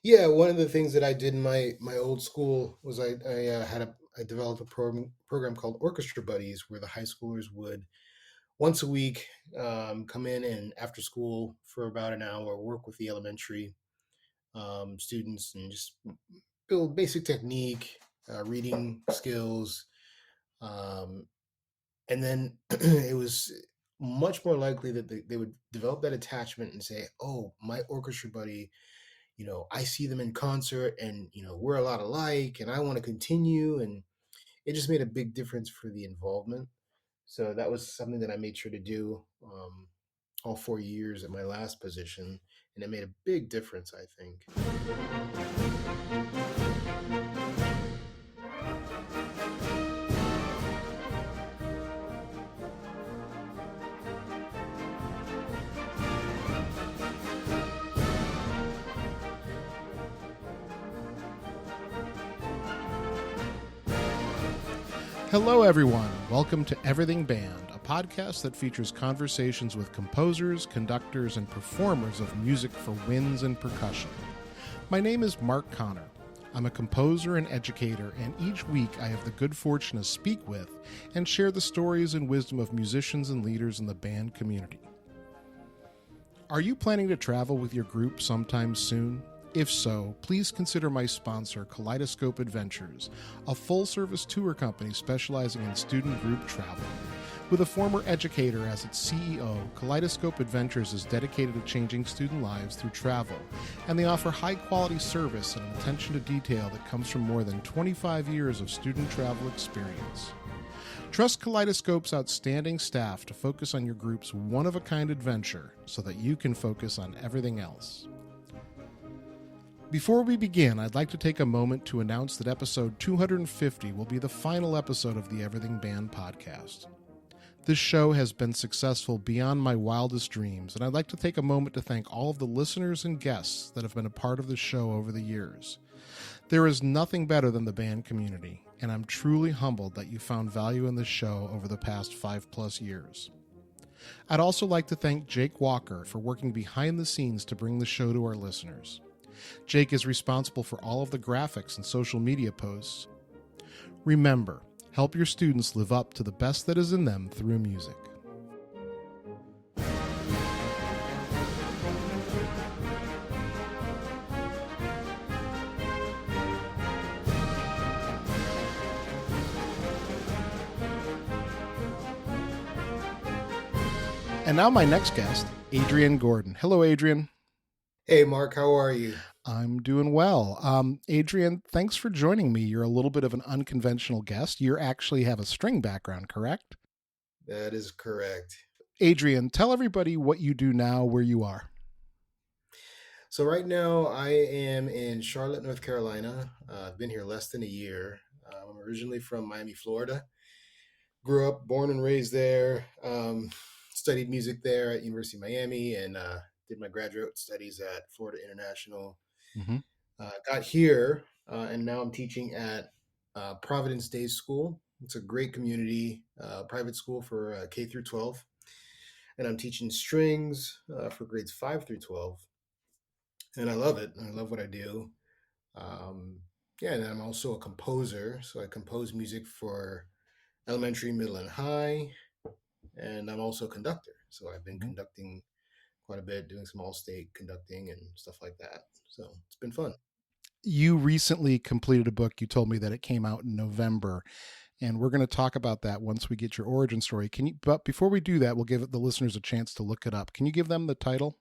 Yeah, one of the things that I did in my old school was I developed a program called Orchestra Buddies, where the high schoolers would once a week come in and after school for about an hour work with the elementary students and just build basic technique, reading skills, um, and then it was much more likely that they would develop that attachment and say, "Oh, my orchestra buddy, I see them in concert and, we're a lot alike and I want to continue." And it just made a big difference for the involvement. So that was something that I made sure to do all 4 years at my last position. And it made a big difference, I think. Hello, everyone. Welcome to Everything Band, a podcast that features conversations with composers, conductors, and performers of music for winds and percussion. My name is Mark Connor. I'm a composer and educator, and each week I have the good fortune to speak with and share the stories and wisdom of musicians and leaders in the band community. Are you planning to travel with your group sometime soon? If so, please consider my sponsor, Kaleidoscope Adventures, a full-service tour company specializing in student group travel. With a former educator as its CEO, Kaleidoscope Adventures is dedicated to changing student lives through travel, and they offer high-quality service and an attention to detail that comes from more than 25 years of student travel experience. Trust Kaleidoscope's outstanding staff to focus on your group's one-of-a-kind adventure so that you can focus on everything else. Before we begin, I'd like to take a moment to announce that episode 250 will be the final episode of the Everything Band podcast. This show has been successful beyond my wildest dreams, and I'd like to take a moment to thank all of the listeners and guests that have been a part of the show over the years. There is nothing better than the band community, and I'm truly humbled that you found value in this show over the past 5+ years. I'd also like to thank Jake Walker for working behind the scenes to bring the show to our listeners. Jake is responsible for all of the graphics and social media posts. Remember, help your students live up to the best that is in them through music. And now my next guest, Adrian Gordon. Hello, Adrian. Hey, Mark, how are you? I'm doing well. Adrian, thanks for joining me. You're a little bit of an unconventional guest. You actually have a string background, correct? That is correct. Adrian, tell everybody what you do now, where you are. So right now I am in Charlotte, North Carolina. I've been here less than a year. I'm originally from Miami, Florida. Grew up, born and raised there. Studied music there at University of Miami and did my graduate studies at Florida International. Mm-hmm. Got here and now I'm teaching at Providence Day School. It's a great community private school for K through 12. And I'm teaching strings for grades 5 through 12. And I love it. I love what I do. Um, yeah, and I'm also a composer. So I compose music for elementary, middle, and high. And I'm also a conductor. So I've been Mm-hmm. conducting quite a bit, doing some all-state conducting and stuff like that. So it's been fun. You recently completed a book. You told me that it came out in November, and we're going to talk about that once we get your origin story. Can you? But before we do that, we'll give the listeners a chance to look it up. Can you give them the title?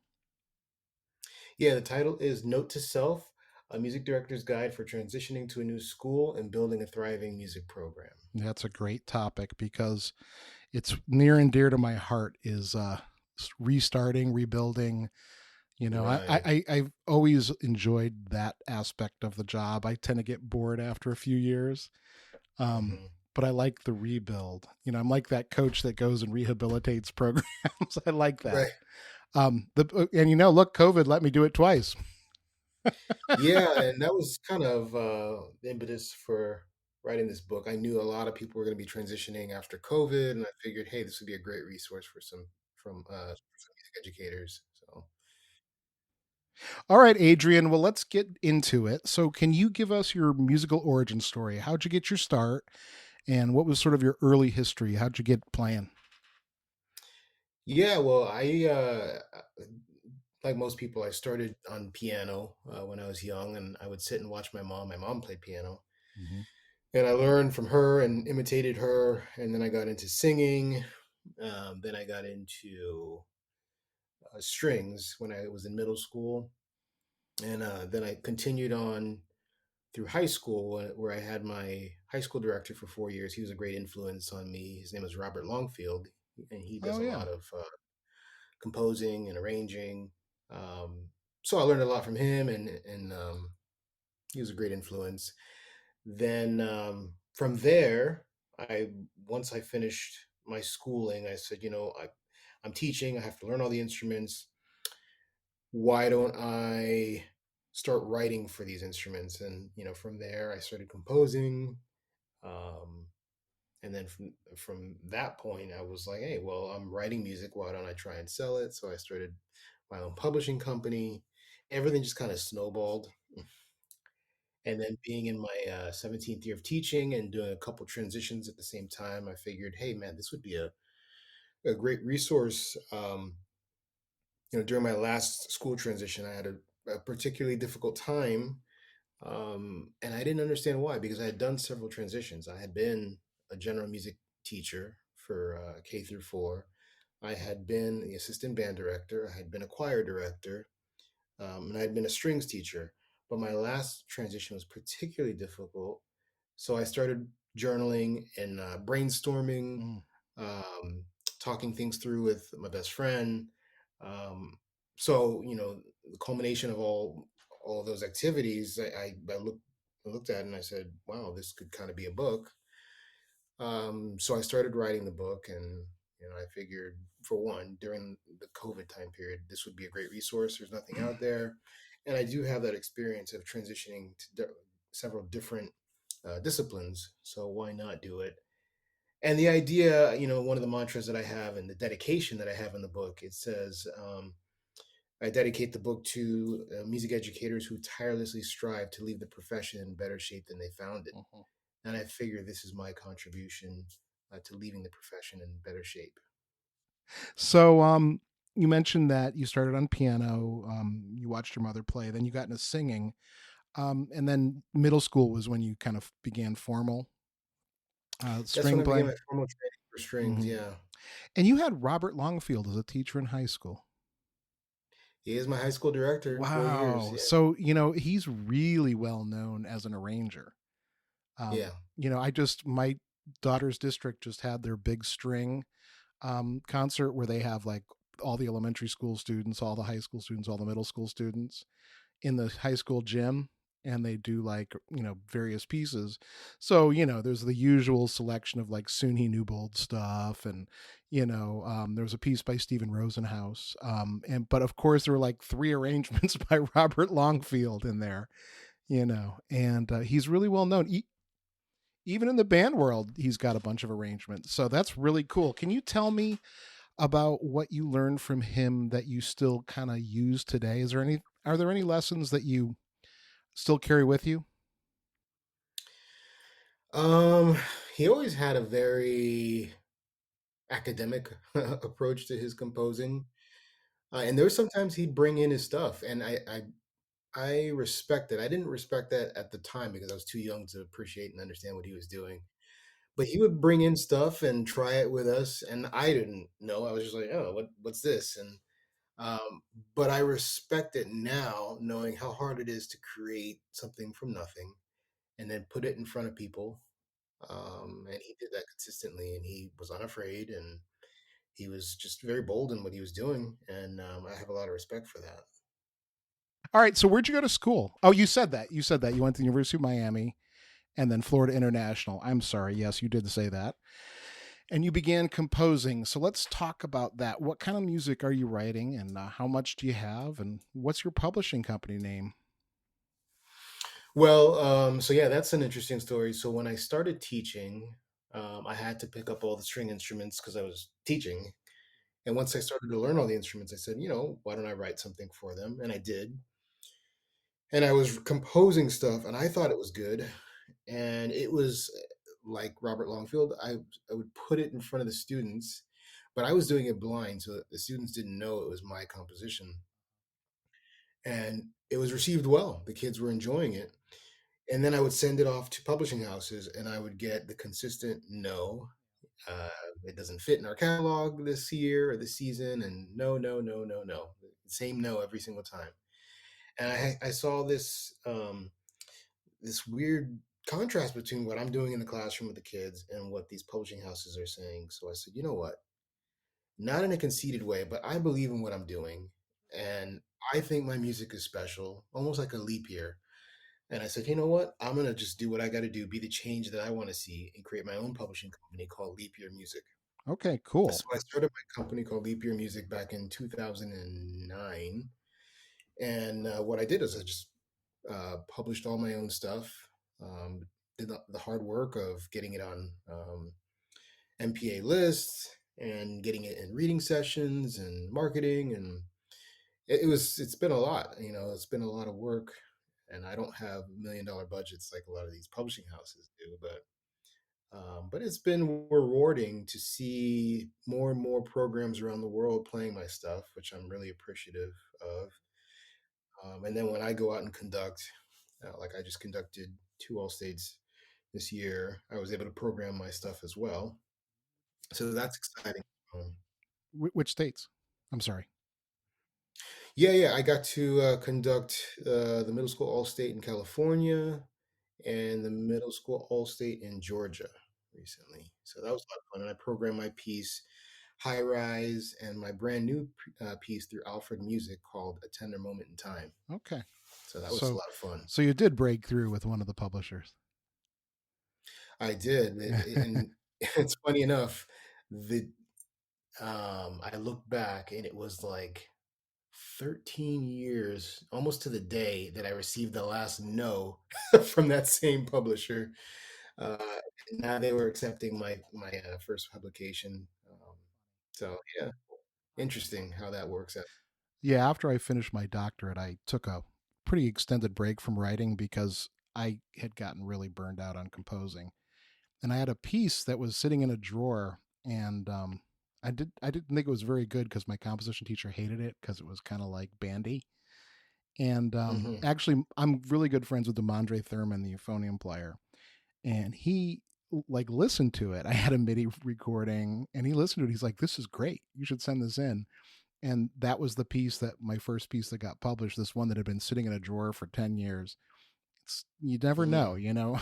Yeah, the title is Note to Self, a music director's guide for transitioning to a new school and building a thriving music program. That's a great topic because it's near and dear to my heart. Is restarting, rebuilding. You know, Right. I've always enjoyed that aspect of the job. I tend to get bored after a few years. Um, Hmm. but I like the rebuild. You know, I'm like that coach that goes and rehabilitates programs. I like that. Right. Look, COVID let me do it twice. Yeah, and that was kind of the impetus for writing this book. I knew a lot of people were going to be transitioning after COVID, and I figured, hey, this would be a great resource for some music educators. So All right, Adrian. Well, let's get into it. So, can you give us your musical origin story? How'd you get your start, and what was sort of your early history? How'd you get playing? Yeah, well, like most people, I started on piano when I was young, and I would sit and watch my mom. My mom played piano, Hmm. and I learned from her and imitated her. And then I got into singing. Then I got into strings when I was in middle school, and then I continued on through high school, where I had my high school director for 4 years. He was a great influence on me. His name is Robert Longfield, and he does Oh a yeah. lot of composing and arranging. Um, so I learned a lot from him, and he was a great influence. Then from there, I once I finished my schooling, I said, I'm teaching. I have to learn all the instruments. Why don't I start writing for these instruments? And from there, I started composing. Um, and then from that point, I was like, hey, well, I'm writing music. Why don't I try and sell it? So I started my own publishing company. Everything just kind of snowballed. And then being in my 17th year of teaching and doing a couple transitions at the same time, I figured, hey, man, this would be a great resource. During my last school transition, I had a particularly difficult time. And I didn't understand why, because I had done several transitions. I had been a general music teacher for K through 4. I had been the assistant band director. I had been a choir director, and I had been a strings teacher. But my last transition was particularly difficult. So I started journaling and brainstorming, Mm. um, talking things through with my best friend. Um, so the culmination of all of those activities, I looked at it and I said, "Wow, this could kind of be a book." So I started writing the book, and I figured, for one, during the COVID time period, this would be a great resource. There's nothing out there, and I do have that experience of transitioning to several different disciplines. So why not do it? And the idea, one of the mantras that I have and the dedication that I have in the book, it says, I dedicate the book to music educators who tirelessly strive to leave the profession in better shape than they found it. Mhm. And I figure this is my contribution to leaving the profession in better shape. So, you mentioned that you started on piano. You watched your mother play, then you got into singing, and then middle school was when you kind of began formal That's when string I began playing. my formal training for strings. Hmm. Yeah, And you had Robert Longfield as a teacher in high school. he is my high school director. 4 years. Wow. Yeah, So, he's really well known as an arranger. yeah. I just, my daughter's district just had their big string concert where they have like all the elementary school students, all the high school students, all the middle school students in the high school gym, and they do like various pieces. So there's the usual selection of like Suni Newbold stuff, and there was a piece by Stephen Rosenhaus, and but of course there were like three arrangements by Robert Longfield in there, and he's really well known. Even in the band world, he's got a bunch of arrangements. So that's really cool. Can you tell me about what you learned from him that you still kind of use today? Are there any lessons that you still carry with you? Um, he always had a very academic approach to his composing, and there were sometimes he'd bring in his stuff, and I respect it. I didn't respect that at the time because I was too young to appreciate and understand what he was doing. But he would bring in stuff and try it with us, and I didn't know. I was just like, "Oh, what's this?" And um, but I respect it now, knowing how hard it is to create something from nothing and then put it in front of people. And he did that consistently, and he was unafraid, and he was just very bold in what he was doing, and I have a lot of respect for that. All right. So where'd you go to school? Oh, you said that. You said that you went to the University of Miami and then Florida International. I'm sorry. Yes, you did say that. And you began composing. So let's talk about that. What kind of music are you writing, and how much do you have, and what's your publishing company name? Well, so yeah, that's an interesting story. So when I started teaching, I had to pick up all the string instruments because I was teaching. And once I started to learn all the instruments, I said, why don't I write something for them? And I did. and I was composing stuff, and I thought it was good, and it was like Robert Longfield. I would put it in front of the students, but I was doing it blind, so that the students didn't know it was my composition, and it was received well. The kids were enjoying it, and then I would send it off to publishing houses, and I would get the consistent no. Uh, it doesn't fit in our catalog this year or this season, and no, no, no, no, no. Same no every single time. And I saw this weird contrast between what I'm doing in the classroom with the kids and what these publishing houses are saying. So I said, you know what? Not in a conceited way, but I believe in what I'm doing, and I think my music is special, almost like a leap year. And I said, you know what? I'm gonna just do what I got to do, be the change that I want to see, and create my own publishing company called Leap Year Music. Okay, cool. So I started my company called Leap Year Music back in 2009. And what I did is I just published all my own stuff, did the hard work of getting it on MPA lists and getting it in reading sessions and marketing. And it's been a lot, it's been a lot of work. And I don't have $1 million budgets like a lot of these publishing houses do, but it's been rewarding to see more and more programs around the world playing my stuff, which I'm really appreciative of. And then when I go out and conduct, like I just conducted two All States this year, I was able to program my stuff as well. So that's exciting. Um, Which states? I'm sorry. yeah, yeah, I got to conduct the middle school All State in California and the middle school All State in Georgia recently. So that was a lot of fun. And I programmed my piece, High Rise, and my brand new piece through Alfred Music called A Tender Moment in Time. Okay. So that was a So lot of fun. so you did break through with one of the publishers. I did. And it's funny enough, the I look back and it was like 13 years, almost to the day, that I received the last no from that same publisher. Uh, Now they were accepting my first publication. So yeah, interesting how that works out. Yeah, after I finished my doctorate, I took a pretty extended break from writing because I had gotten really burned out on composing. And I had a piece that was sitting in a drawer, and I didn't think it was very good because my composition teacher hated it because it was kind of like bandy. And Hmm. actually, I'm really good friends with Demondre Thurman, the euphonium player, and he like listened to it. I had a MIDI recording, and he listened to it. He's like, "This is great. You should send this in." And that was the piece that my first piece that got published. This one that had been sitting in a drawer for 10 years. You never know, Hmm. you know.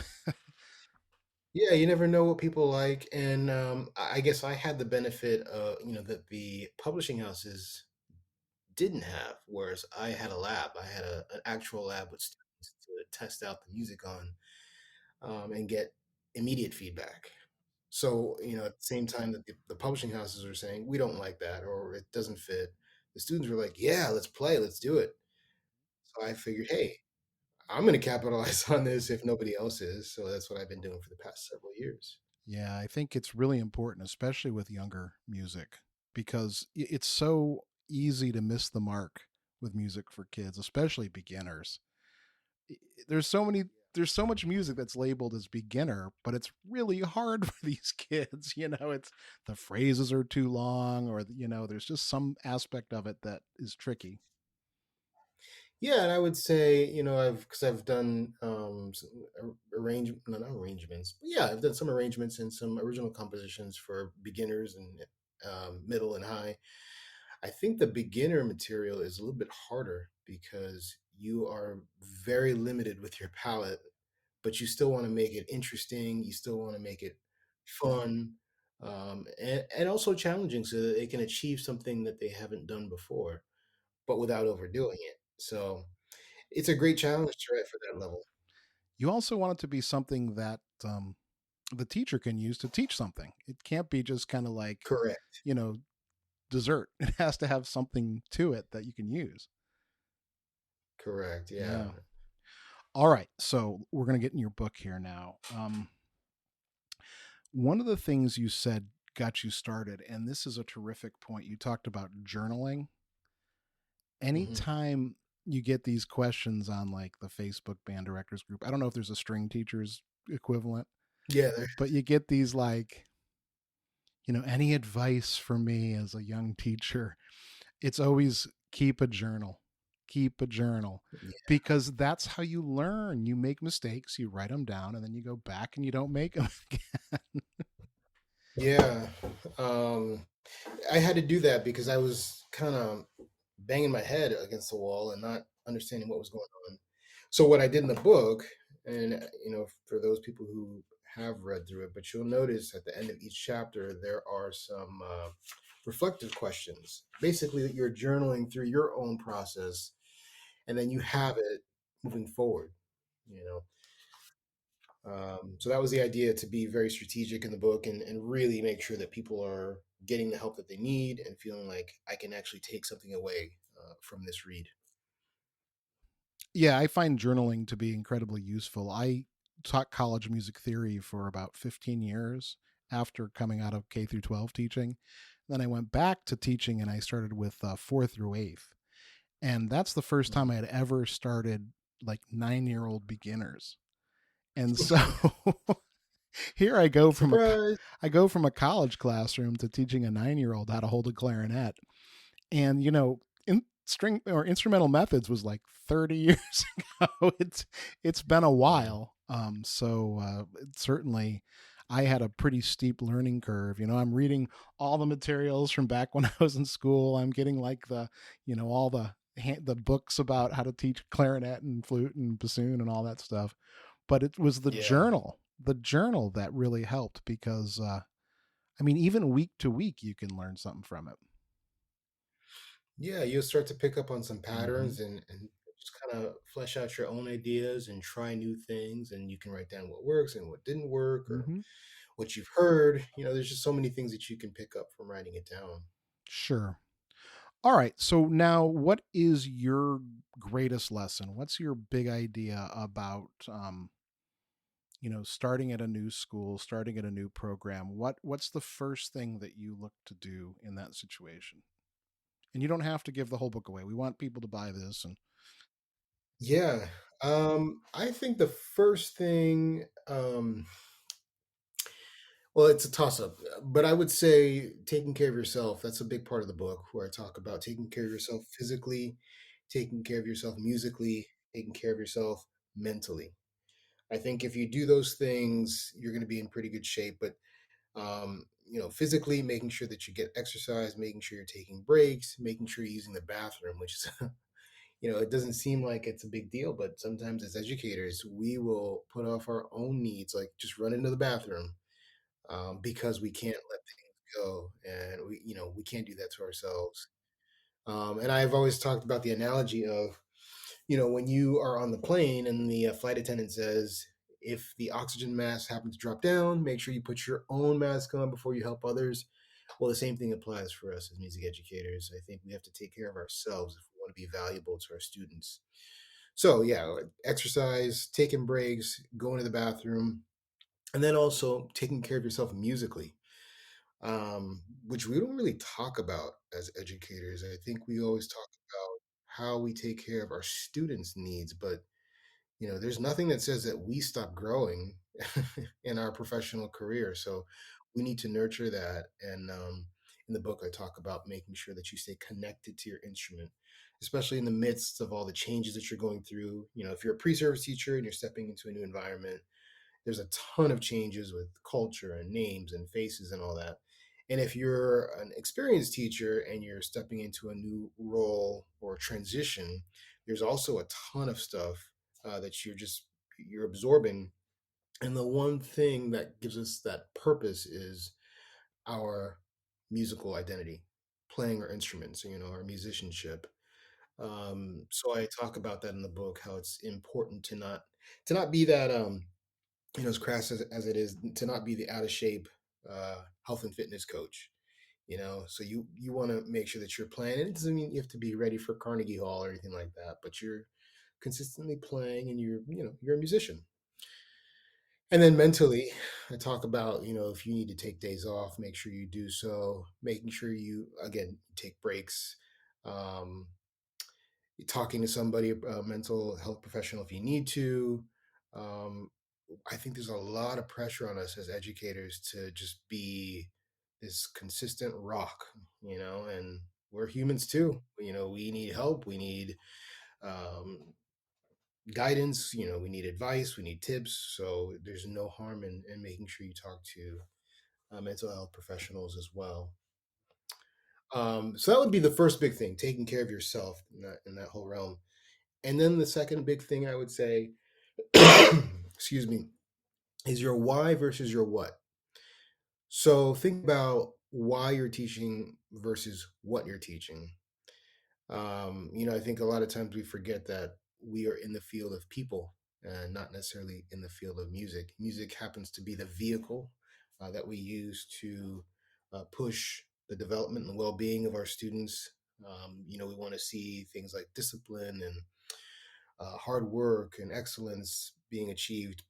Yeah, you never know what people like, and I guess I had the benefit, that the publishing houses didn't have, whereas I had a lab. I had an actual lab with students to test out the music on, and get immediate feedback. So, at the same time that the publishing houses are saying, we don't like that or it doesn't fit, the students were like, yeah, let's play, let's do it. So I figured, hey, I'm going to capitalize on this if nobody else is. So that's what I've been doing for the past several years. Yeah, I think it's really important, especially with younger music, because it's so easy to miss the mark with music for kids, especially beginners. There's so many there's so much music that's labeled as beginner, but it's really hard for these kids. It's the phrases are too long, or there's just some aspect of it that is tricky. Yeah, and I would say, because I've done no, not arrangements, but yeah, I've done some arrangements and some original compositions for beginners and middle and high. I think the beginner material is a little bit harder because you are very limited with your palette, but you still want to make it interesting. You still want to make it fun, and also challenging so that they can achieve something that they haven't done before, but without overdoing it. So it's a great challenge to write for that level. You also want it to be something that the teacher can use to teach something. It can't be just kind of like, Correct. you know, dessert. It has to have something to it that you can use. Correct. Yeah. Yeah. All right. So we're going to get in your book here now. One of the things you said got you started, and this is a terrific point. You talked about journaling. Hmm. Anytime you get these questions on like the Facebook band directors group. I don't know if there's a string teachers equivalent, Yeah, but you get these like, any advice for me as a young teacher? It's always keep a journal. Keep a journal because that's how you learn. You make mistakes, you write them down, and then you go back and you don't make them again. yeah. Um, I had to do that because I was kind of banging my head against the wall and not understanding what was going on. So what I did in the book, and for those people who have read through it, but you'll notice at the end of each chapter there are some reflective questions. Basically, that you're journaling through your own process, and then you have it moving forward. You know, so that was the idea, to be very strategic in the book and really make sure that people are getting the help that they need and feeling like I can actually take something away from this read. Yeah, I find journaling to be incredibly useful. I taught college music theory for about 15 years after coming out of K through 12 teaching. Then I went back to teaching and I started with 4th through 8th. And that's the first time I had ever started like 9-year-old beginners. And so here Surprise! I go from a college classroom to teaching a 9-year-old how to hold a clarinet. And string or instrumental methods was like 30 years ago. It's been a while. Certainly I had a pretty steep learning curve. I'm reading all the materials from back when I was in school. I'm getting like all the books about how to teach clarinet and flute and bassoon and all that stuff. But it was Yeah, the journal that really helped because I mean, even week to week, you can learn something from it. yeah, you'll start to pick up on some Mm-hmm. patterns and just kind of flesh out your own ideas and try new things. And you can write down what works and what didn't work, or Mm-hmm. what you've heard. There's just so many things that you can pick up from writing it down. Sure. All right. So now, what is your greatest lesson? What's your big idea about, starting at a new school, starting at a new program? What's the first thing that you look to do in that situation? And you don't have to give the whole book away. We want people to buy this. And Yeah. I think the first thing, well, it's a toss up, but I would say taking care of yourself. That's a big part of the book, where I talk about taking care of yourself physically, taking care of yourself musically, taking care of yourself mentally. I think if you do those things, you're going to be in pretty good shape. But physically, making sure that you get exercise, making sure you're taking breaks, making sure you're using the bathroom, which is it doesn't seem like it's a big deal, but sometimes as educators, we will put off our own needs, like just run into the bathroom, because we can't let things go, and we can't do that to ourselves. And I've always talked about the analogy of, when you are on the plane and the flight attendant says, if the oxygen mask happens to drop down, make sure you put your own mask on before you help others. Well, the same thing applies for us as music educators. I think we have to take care of ourselves if we want to be valuable to our students. So, yeah, exercise, taking breaks, going to the bathroom, and then also taking care of yourself musically, which we don't really talk about as educators. I think we always talk about how we take care of our students' needs, but there's nothing that says that we stop growing in our professional career. So we need to nurture that. And in the book, I talk about making sure that you stay connected to your instrument, especially in the midst of all the changes that you're going through. If you're a pre-service teacher and you're stepping into a new environment, there's a ton of changes with culture and names and faces and all that. And if you're an experienced teacher and you're stepping into a new role or transition, there's also a ton of stuff that you're absorbing. And the one thing that gives us that purpose is our musical identity, playing our instruments, our musicianship. So I talk about that in the book, how it's important to not be that as crass as it is, to not be the out of shape health and fitness coach. So you want to make sure that you're playing, and it doesn't mean you have to be ready for Carnegie Hall or anything like that, but you're consistently playing, and you're a musician. And then mentally, I talk about, if you need to take days off, make sure you do so, making sure you, again, take breaks. um, talking to somebody, a mental health professional if you need to. Um, I think there's a lot of pressure on us as educators to just be this consistent rock, and we're humans too. We need help. We need um, guidance. We need advice. We need tips. So there's no harm in making sure you talk to mental health professionals as well. So that would be the first big thing, taking care of yourself in that whole realm. And then the second big thing I would say, excuse me, is your why versus your what. So think about why you're teaching versus what you're teaching. I think a lot of times we forget that we are in the field of people and not necessarily in the field of music. Music happens to be the vehicle that we use to push the development and well-being of our students. We want to see things like discipline and hard work and excellence being achieved,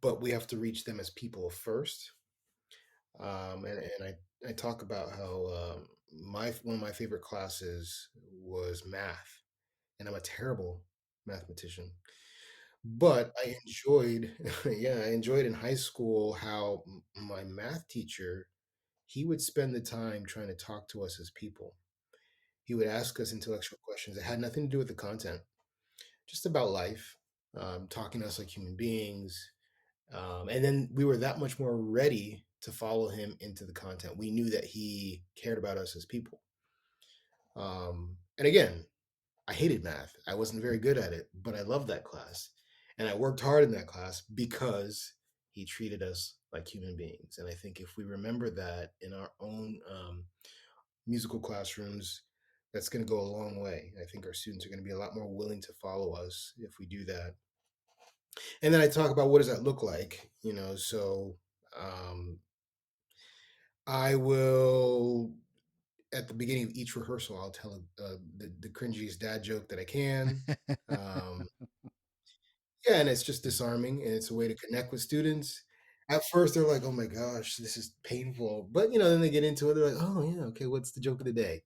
but we have to reach them as people first. And I talk about how my one of my favorite classes was math, and I'm a terrible mathematician. But I enjoyed, yeah, I enjoyed in high school how my math teacher, he would spend the time trying to talk to us as people. He would ask us intellectual questions that had nothing to do with the content, just about life, talking to us like human beings. And then we were that much more ready to follow him into the content. We knew that he cared about us as people. And again, I hated math. I wasn't very good at it, but I loved that class. And I worked hard in that class because he treated us like human beings. And I think if we remember that in our own musical classrooms, that's going to go a long way. I think our students are going to be a lot more willing to follow us if we do that. And then I talk about what does that look like, so um, I will at the beginning of each rehearsal, I'll tell the cringiest dad joke that I can. Um, yeah, and it's just disarming, and it's a way to connect with students. At first, they're like, "Oh my gosh, this is painful," but then they get into it. They're like, "Oh yeah, okay, what's the joke of the day?"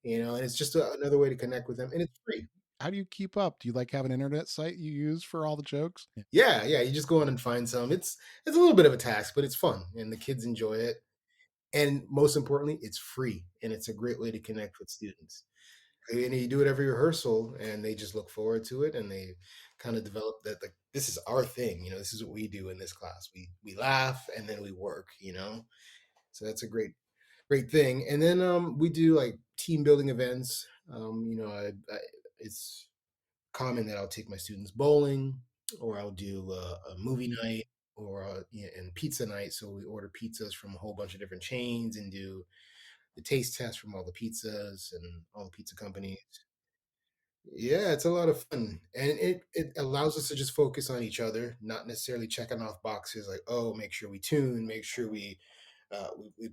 And it's just another way to connect with them, and it's free. How do you keep up? Do you like have an internet site you use for all the jokes? Yeah, yeah, you just go in and find some. It's a little bit of a task, but it's fun, and the kids enjoy it. And most importantly, it's free, and it's a great way to connect with students. And you do it every rehearsal, and they just look forward to it, and they kind of develop that like this is our thing. This is what we do in this class. We laugh and then we work. So that's a great thing. And then we do like team building events. It's common that I'll take my students bowling, or I'll do a movie night, or and pizza night. So we order pizzas from a whole bunch of different chains and do the taste test from all the pizzas and all the pizza companies. Yeah, it's a lot of fun, and it allows us to just focus on each other, not necessarily checking off boxes like, oh, make sure we tune, make sure we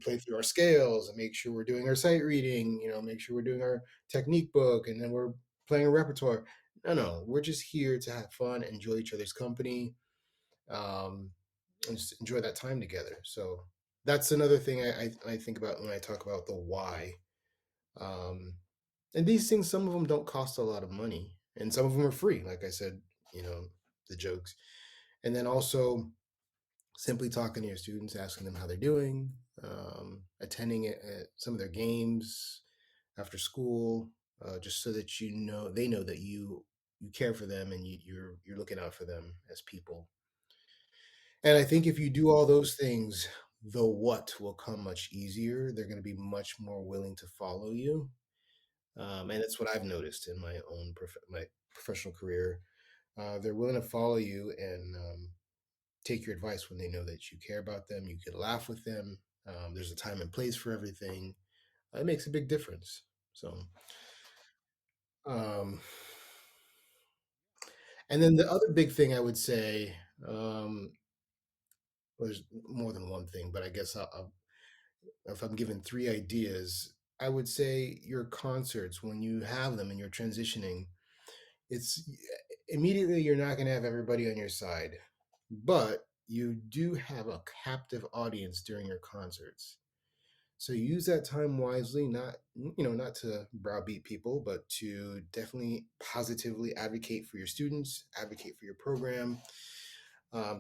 play through our scales, and make sure we're doing our sight reading, make sure we're doing our technique book, and then we're playing a repertoire. No, no, we're just here to have fun, enjoy each other's company, um, and just enjoy that time together. So that's another thing I think about when I talk about the why. Um, and these things, some of them don't cost a lot of money, and some of them are free. Like I said, you know, the jokes, and then also simply talking to your students, asking them how they're doing, attending some of their games after school, just so that they know that you care for them and you're looking out for them as people. And I think if you do all those things, the what will come much easier. They're going to be much more willing to follow you. And it's what I've noticed in my own my professional career. They're willing to follow you and take your advice when they know that you care about them. You can laugh with them. There's a time and place for everything. It makes a big difference. So, um, and then the other big thing I would say, well, there's more than one thing, but I guess if I'm given three ideas, I would say your concerts, when you have them and you're transitioning, it's immediately you're not going to have everybody on your side, but you do have a captive audience during your concerts. So use that time wisely, not to browbeat people, but to definitely positively advocate for your students, advocate for your program,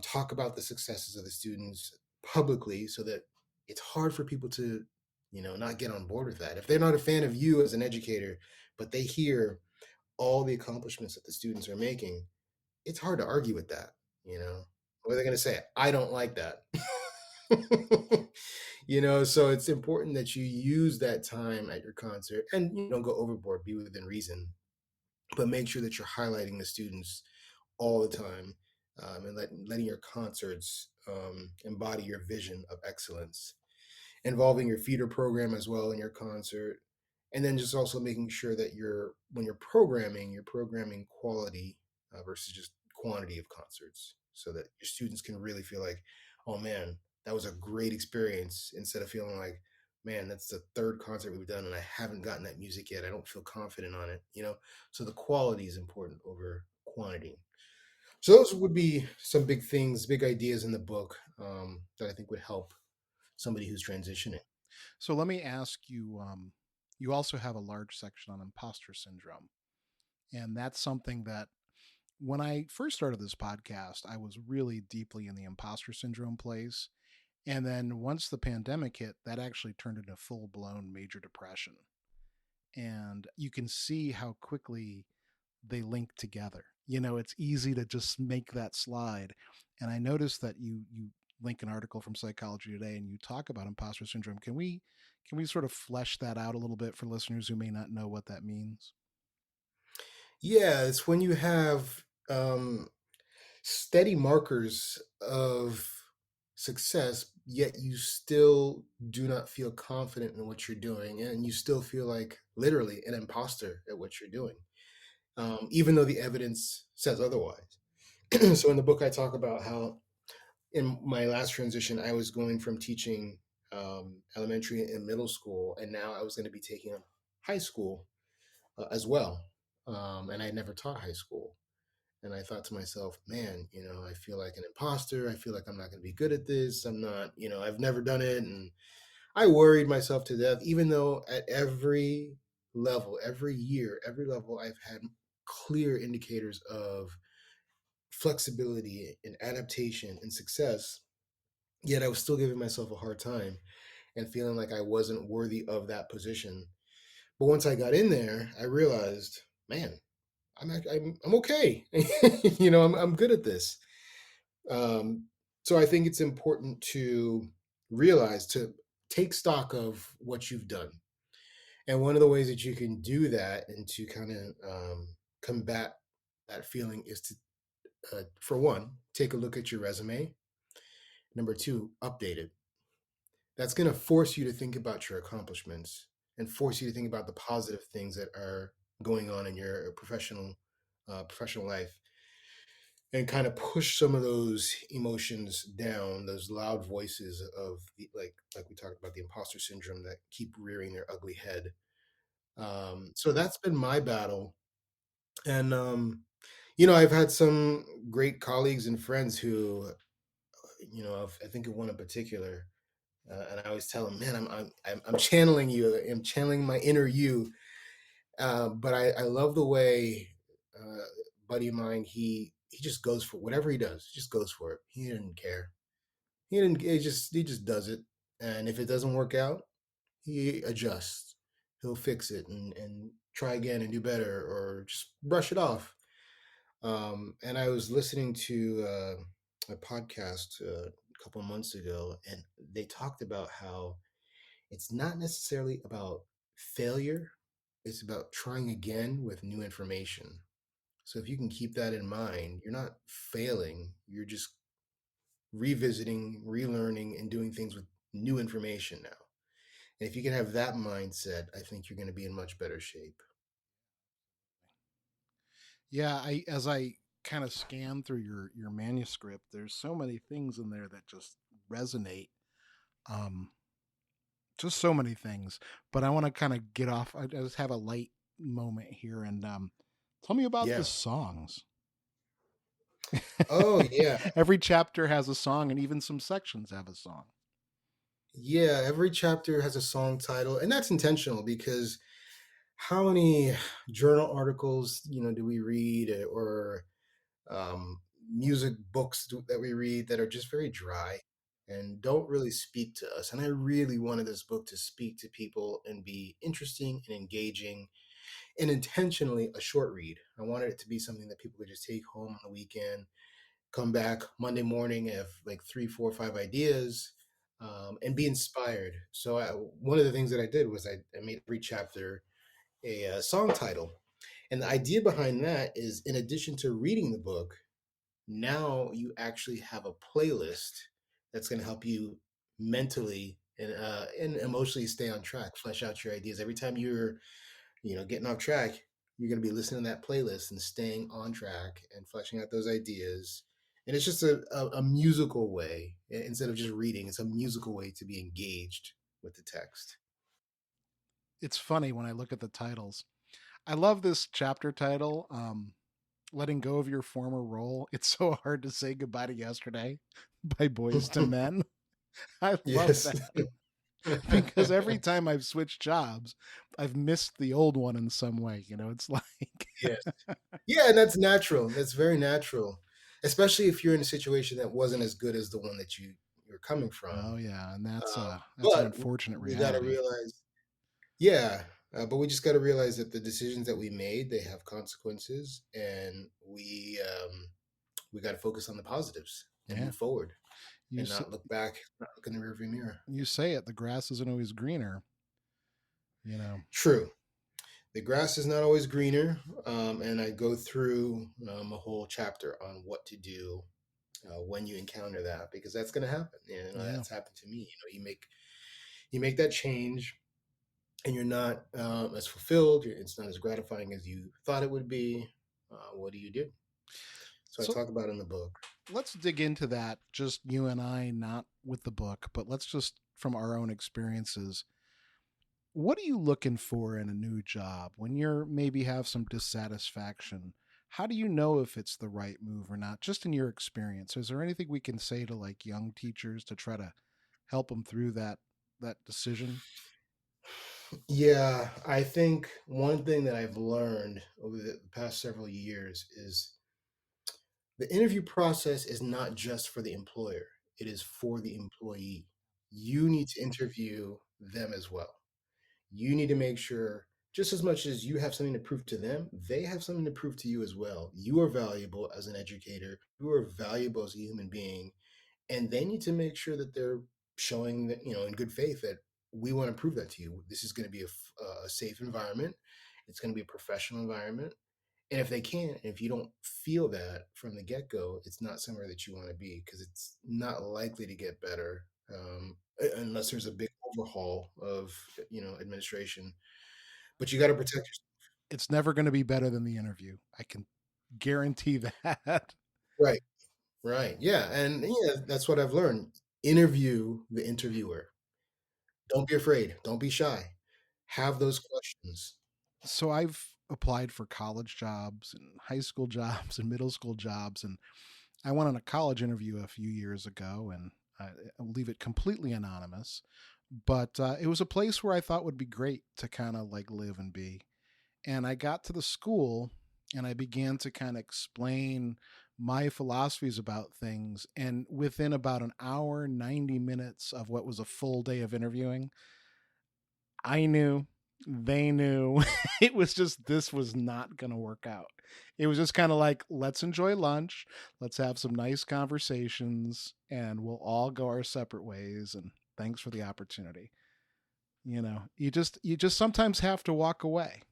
talk about the successes of the students publicly, so that it's hard for people to, not get on board with that. If they're not a fan of you as an educator, but they hear all the accomplishments that the students are making, it's hard to argue with that. What are they going to say? I don't like that. So it's important that you use that time at your concert, and you don't go overboard, be within reason, but make sure that you're highlighting the students all the time, and letting your concerts embody your vision of excellence, involving your feeder program as well in your concert, and then just also making sure that when you're programming quality versus just quantity of concerts, so that your students can really feel like, oh man, that was a great experience, instead of feeling like, man, that's the third concert we've done and I haven't gotten that music yet, I don't feel confident on it. So the quality is important over quantity. So those would be some big things, big ideas in the book, that I think would help somebody who's transitioning. So let me ask you, you also have a large section on imposter syndrome. And that's something that when I first started this podcast, I was really deeply in the imposter syndrome place. And then once the pandemic hit, that actually turned into full blown major depression. And you can see how quickly they link together. It's easy to just make that slide. And I noticed that you link an article from Psychology Today and you talk about imposter syndrome. Can we sort of flesh that out a little bit for listeners who may not know what that means? Yeah, it's when you have steady markers of success, yet you still do not feel confident in what you're doing, and you still feel like literally an imposter at what you're doing, even though the evidence says otherwise. So in the book, I talk about how in my last transition, I was going from teaching elementary and middle school, and now I was going to be taking high school as well. And I never taught high school. And I thought to myself, man, I feel like an imposter. I feel like I'm not going to be good at this. I'm not, I've never done it. And I worried myself to death, even though at every level, every year, every level, I've had clear indicators of flexibility and adaptation and success. Yet I was still giving myself a hard time and feeling like I wasn't worthy of that position. But once I got in there, I realized, man, I'm okay. I'm good at this. Um, so I think it's important to realize, to take stock of what you've done. And one of the ways that you can do that and to kind of combat that feeling is to, for one, take a look at your resume. Number two, update it. That's going to force you to think about your accomplishments and force you to think about the positive things that are going on in your professional life, and kind of push some of those emotions down, those loud voices of the, like we talked about, the imposter syndrome that keep rearing their ugly head. So that's been my battle. And I've had some great colleagues and friends who, I think of one in particular, and I always tell them, man, I'm channeling you. I'm channeling my inner you. But I love the way, uh, buddy of mine, he just goes for whatever he does. He just goes for it. He didn't care. He didn't. He just does it. And if it doesn't work out, he adjusts. He'll fix it and try again and do better, or just brush it off. And I was listening to a podcast a couple of months ago, and they talked about how it's not necessarily about failure, it's about trying again with new information. So if you can keep that in mind, you're not failing, you're just revisiting, relearning, and doing things with new information now. And if you can have that mindset, I think you're going to be in much better shape. Yeah, I as I kind of scan through your manuscript, there's so many things in there that just resonate. Um, just so many things. But I want to kind of get off. I just have a light moment here, and tell me about the Yeah. songs. Oh, yeah. Every chapter has a song, and even some sections have a song. Yeah, every chapter has a song title, and that's intentional because how many journal articles, do we read or um, music books that we read that are just very dry and don't really speak to us? And I really wanted this book to speak to people and be interesting and engaging and intentionally a short read. I wanted it to be something that people could just take home on the weekend, come back Monday morning, have like three, four, five ideas, and be inspired. So one of the things that I did was I made every chapter a song title. And the idea behind that is in addition to reading the book, now you actually have a playlist that's going to help you mentally and emotionally stay on track, flesh out your ideas. Every time you're getting off track, you're going to be listening to that playlist and staying on track and fleshing out those ideas. And it's just a musical way instead of just reading. It's a musical way to be engaged with the text. It's funny when I look at the titles. I love this chapter title, Letting Go of Your Former Role. It's so hard to say goodbye to yesterday by Boys to Men. I love Yes. that because every time I've switched jobs, I've missed the old one in some way. It's like, Yes. Yeah, and that's natural. That's very natural, especially if you're in a situation that wasn't as good as the one that you're coming oh from. yeah, and that's an But unfortunate we got to reality. realize, yeah, but we just got to realize that the decisions that we made, they have consequences, and we got to focus on the positives and Yeah, move forward you and s- not look back, not look in the rearview mirror. you say it. The grass isn't always greener. You know. True. The grass is not always greener, and I go through a whole chapter on what to do when you encounter that because that's going to happen. Yeah. That's happened to me. You make that change, and you're not as fulfilled. It's not as gratifying as you thought it would be. What do you do? So I So talk about it in the book. let's dig into that. Just you and I, not with the book, but let's just from our own experiences. What are you looking for in a new job when you're maybe have some dissatisfaction? How do you know if it's the right move or not? Just in your experience, is there anything we can say to like young teachers to try to help them through that decision? Yeah, I think one thing that I've learned over the past several years is the interview process is not just for the employer, it is for the employee. You need to interview them as well. You need to make sure, just as much as you have something to prove to them, they have something to prove to you as well. You are valuable as an educator, you are valuable as a human being, and they need to make sure that they're showing that, in good faith, that we want to prove that to you. This is going to be a safe environment, it's going to be a professional environment, and if they can't, if you don't feel that from the get-go, it's not somewhere that you want to be because it's not likely to get better unless there's a big overhaul of administration. But you got to protect yourself. It's never going to be better than the interview. I can guarantee that. Right, right, yeah, and yeah, that's what I've learned. Interview the interviewer. Don't be afraid, don't be shy, have those questions. So I've applied for college jobs and high school jobs and middle school jobs, and I went on a college interview a few years ago, and I'll leave it completely anonymous. But it was a place where I thought would be great to kind of like live and be. And I got to the school and I began to kind of explain my philosophies about things. And within about an hour, 90 minutes of what was a full day of interviewing, I knew, they knew. It was just, this was not going to work out. It was just kind of like, let's enjoy lunch, let's have some nice conversations, and we'll all go our separate ways. And thanks for the opportunity. You just sometimes have to walk away.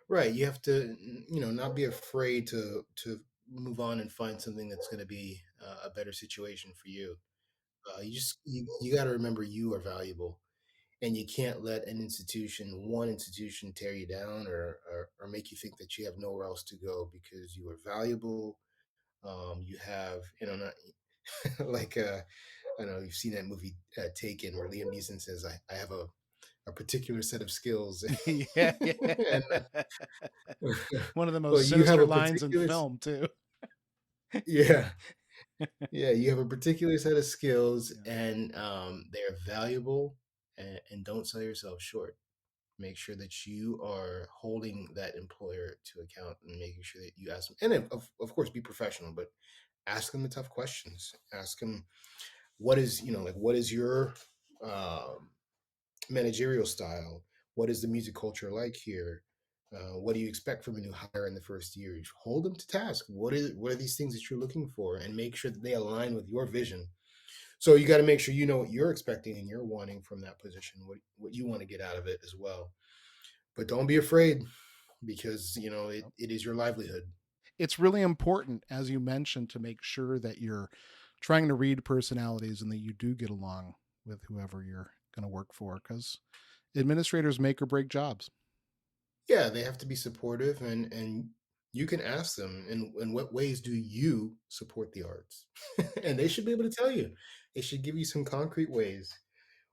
Right, you have to, not be afraid to move on and find something that's going to be a better situation for you. You got to remember you are valuable, and you can't let one institution tear you down or make you think that you have nowhere else to go because you are valuable. You have, not like I don't know, you've seen that movie Taken, where Liam Neeson says, "I have a particular set of skills," Yeah, yeah. and One of the well, most you have sinister a lines in particular, film too. yeah, Yeah, you have a particular set of skills, Yeah. and they're valuable, and don't sell yourself short. Make sure that you are holding that employer to account and making sure that you ask them, and then, of course, be professional, but ask them the tough questions. Ask them what is, like, what is your um, managerial style? What is the music culture like here? What do you expect from a new hire in the first year? Hold them to task. What are these things that you're looking for, and make sure that they align with your vision. So you got to make sure you know what you're expecting and you're wanting from that position, what you want to get out of it as well. But don't be afraid, because it is your livelihood. It's really important, as you mentioned, to make sure that you're trying to read personalities and that you do get along with whoever you're going to work for, because administrators make or break jobs. Yeah, they have to be supportive, and you can ask them, in what ways do you support the arts? And they should be able to tell you. They should give you some concrete ways.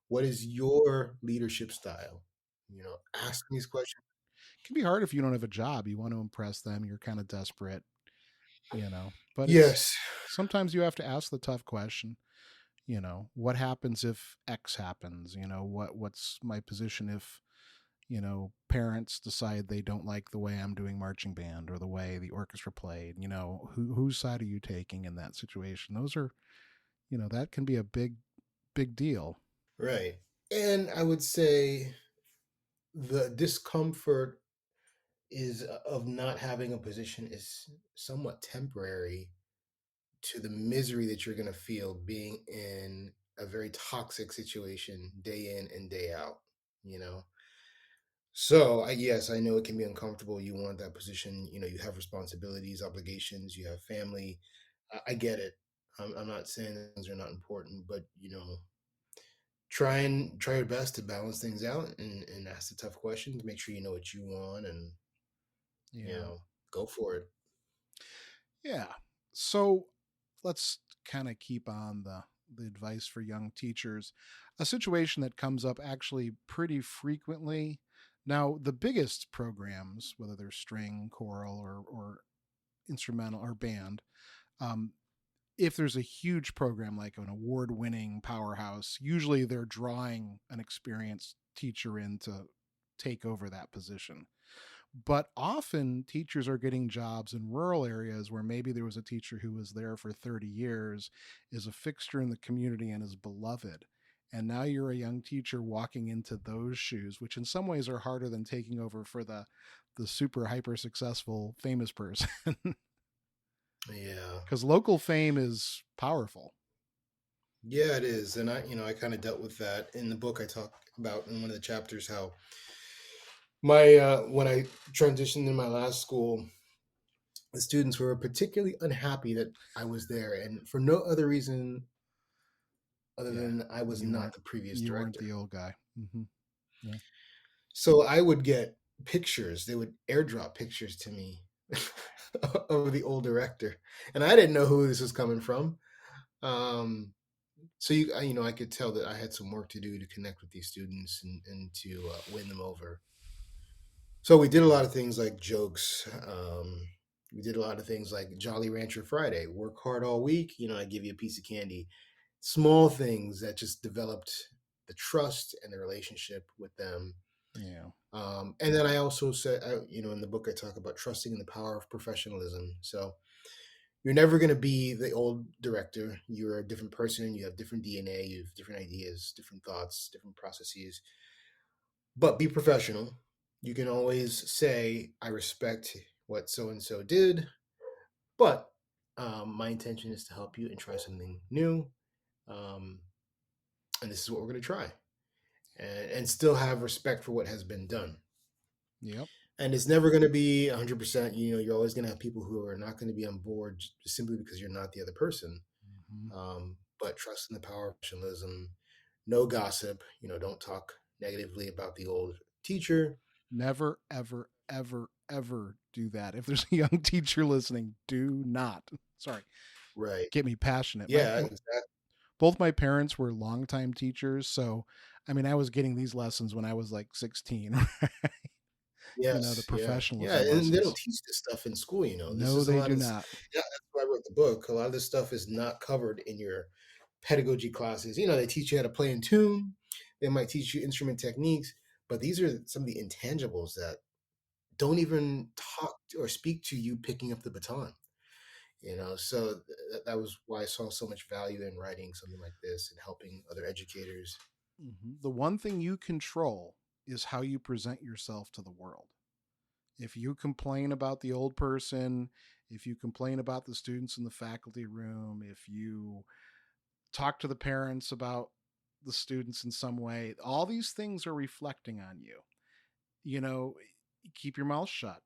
What is your leadership style? Ask these questions. It can be hard if you don't have a job. You want to impress them. You're kind of desperate, but it's Yes. sometimes you have to ask the tough question. What happens if X happens? What's my position if parents decide they don't like the way I'm doing marching band or the way the orchestra played? Whose side are you taking in that situation? Those are, that can be a big deal. Right. And I would say the discomfort is of not having a position is somewhat temporary to the misery that you're going to feel being in a very toxic situation day in and day out, you know. So, yes, I know it can be uncomfortable. You want that position, you have responsibilities, obligations, you have family. I get it. I'm not saying that things are not important, but try your best to balance things out, and ask the tough questions. Make sure you know what you want, and you Yeah. know go for it. Yeah. So let's kind of keep on the advice for young teachers. A situation that comes up actually pretty frequently. Now, the biggest programs, whether they're string, choral, or instrumental or band, um, if there's a huge program like an award winning powerhouse, usually they're drawing an experienced teacher in to take over that position. But often teachers are getting jobs in rural areas where maybe there was a teacher who was there for 30 years, is a fixture in the community, and is beloved. And now you're a young teacher walking into those shoes, which in some ways are harder than taking over for the super hyper successful famous person. Yeah. Because local fame is powerful. Yeah, it is. And I kind of dealt with that in the book. I talk about in one of the chapters how my when I transitioned in my last school, the students were particularly unhappy that I was there, and for no other reason other Yeah. than I was You not weren't the previous you weren't director. the old guy. Mm-hmm. Yeah. So I would get pictures. They would airdrop pictures to me of the old director, and I didn't know who this was coming from. Um, so I could tell that I had some work to do to connect with these students, and to win them over. So we did a lot of things like jokes. We did a lot of things like Jolly Rancher Friday. Work hard all week. I give you a piece of candy. Small things that just developed the trust and the relationship with them. Yeah. And then I also said, in the book, I talk about trusting in the power of professionalism. So you're never going to be the old director. You're a different person. You have different DNA. You have different ideas, different thoughts, different processes. But be professional. You can always say, I respect what so and so did, but my intention is to help you and try something new. Um, and this is what we're going to try, and still have respect for what has been done. Yep. And it's never going to be 100%. You're always going to have people who are not going to be on board just simply because you're not the other person. Mm-hmm. But trust in the power of professionalism. No gossip. Don't talk negatively about the old teacher. Never, ever, ever, ever do that. If there's a young teacher listening, do not. Sorry, Right. get me passionate. My Yeah, exactly. both my parents were longtime teachers, so I mean, I was getting these lessons when I was like 16. The Yes, yeah, yeah, professionalism and they don't lessons. teach this stuff in school. This No, is a they lot do of. not. Yeah, that's why I wrote the book. A lot of this stuff is not covered in your pedagogy classes. You know, they teach you how to play in tune, they might teach you instrument techniques, but these are some of the intangibles that don't even talk or speak to you picking up the baton. You know, so that was why I saw so much value in writing something like this and helping other educators. The one thing you control is how you present yourself to the world. If you complain about the old person, if you complain about the students in the faculty room, if you talk to the parents about the students in some way, all these things are reflecting on you. You know, keep your mouth shut.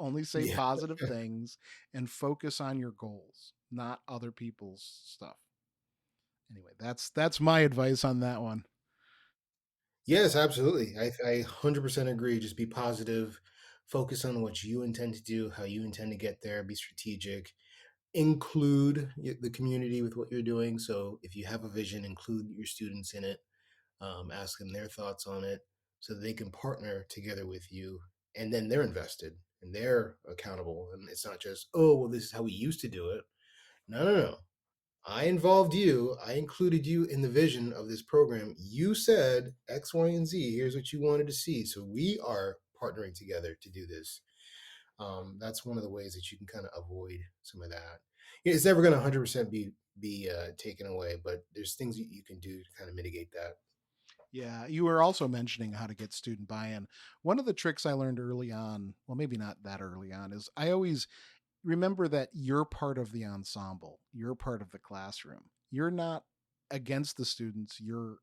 Only say Yeah. positive things and focus on your goals, not other people's stuff. Anyway, that's my advice on that one. Yes, absolutely. I 100% agree. Just be positive, focus on what you intend to do, how you intend to get there, be strategic, include the community with what you're doing. So if you have a vision, include your students in it, ask them their thoughts on it so that they can partner together with you. And then they're invested and they're accountable. And it's not just, oh, well, this is how we used to do it. No, no, no. I involved you. I included you in the vision of this program. You said X, Y, and Z. Here's what you wanted to see. So we are partnering together to do this. That's one of the ways that you can kind of avoid some of that. It's never going to 100% be taken away, but there's things that you can do to kind of mitigate that. Yeah, you were also mentioning how to get student buy-in. One of the tricks I learned early on, well, maybe not that early on, is I always remember that you're part of the ensemble. You're part of the classroom. You're not against the students. You're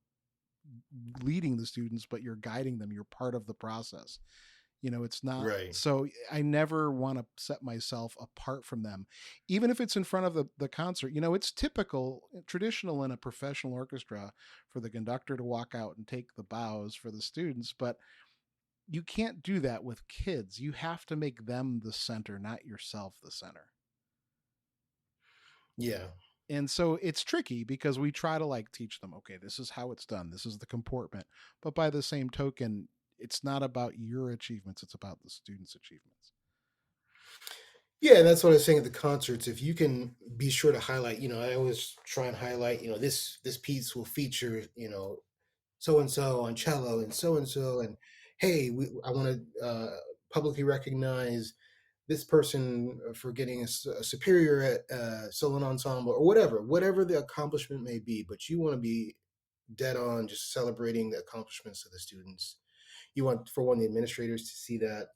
leading the students, but you're guiding them. You're part of the process. You know, it's not, Right. so I never want to set myself apart from them, even if it's in front of the concert. You know, it's typical, traditional in a professional orchestra for the conductor to walk out and take the bows for the students, but you can't do that with kids. You have to make them the center, not yourself the center. Yeah. And so it's tricky because we try to like teach them, okay, this is how it's done, this is the comportment, but by the same token, it's not about your achievements, it's about the students' achievements. Yeah, that's what I was saying at the concerts. If you can be sure to highlight, I always try and highlight, this piece will feature, so and so on cello and so, and hey, I want to publicly recognize this person for getting a superior at solo ensemble or whatever the accomplishment may be. But you want to be dead on, just celebrating the accomplishments of the students. You want, for one, the administrators to see that,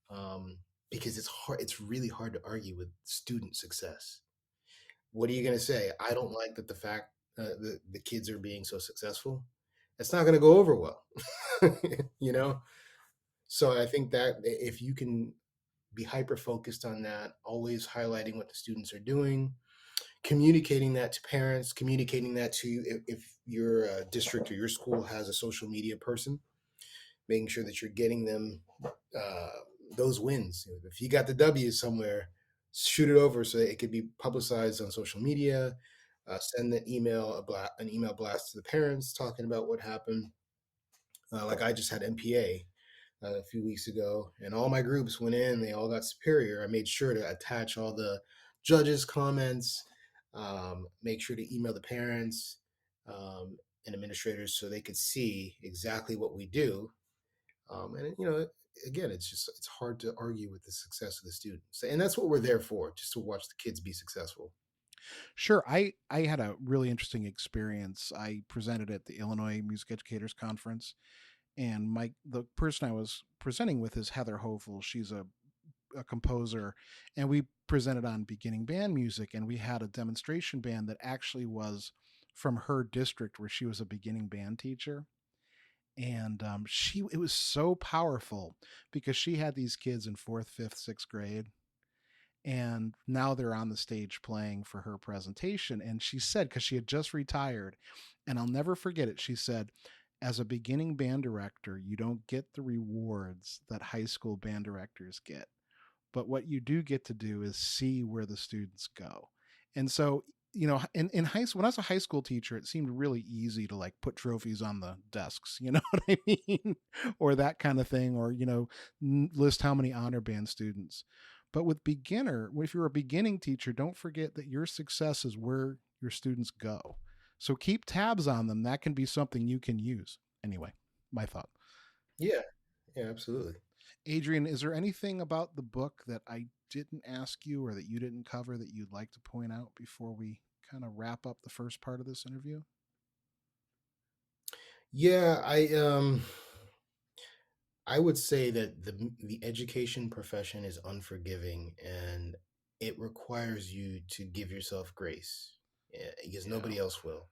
um, because it's hard. It's really hard to argue with student success. What are you going to say? I don't like that the fact the kids are being so successful. It's not going to go over well, you know. So I think that if you can be hyper focused on that, always highlighting what the students are doing, communicating that to parents, communicating that to you if your district or your school has a social media person, making sure that you're getting them uh, those wins. If you got the W somewhere, shoot it over so that it could be publicized on social media. Send an email blast to the parents talking about what happened. Like I just had MPA a few weeks ago, and all my groups went in. They all got superior. I made sure to attach all the judges' comments. Make sure to email the parents and administrators so they could see exactly what we do. And again, it's hard to argue with the success of the students, and that's what we're there for, just to watch the kids be successful. Sure, I had a really interesting experience. I presented at the Illinois Music Educators Conference, and the person I was presenting with is Heather Hofel. She's a composer, and we presented on beginning band music, and we had a demonstration band that actually was from her district where she was a beginning band teacher. And she it was so powerful because she had these kids in fourth, fifth, sixth grade, and now they're on the stage playing for her presentation. And she said, because she had just retired, and I'll never forget it, she said, as a beginning band director, you don't get the rewards that high school band directors get, but what you do get to do is see where the students go. And so, in high school, when I was a high school teacher, it seemed really easy to like put trophies on the desks, you know what I mean? Or that kind of thing, or, list how many honor band students. But with beginner, if you're a beginning teacher, don't forget that your success is where your students go. So keep tabs on them. That can be something you can use. Anyway, my thought. Yeah, yeah, absolutely. Adrian, is there anything about the book that I didn't ask you or that you didn't cover that you'd like to point out before we kind of wrap up the first part of this interview? Yeah, I would say that the education profession is unforgiving, and it requires you to give yourself grace, because Yeah. nobody else will.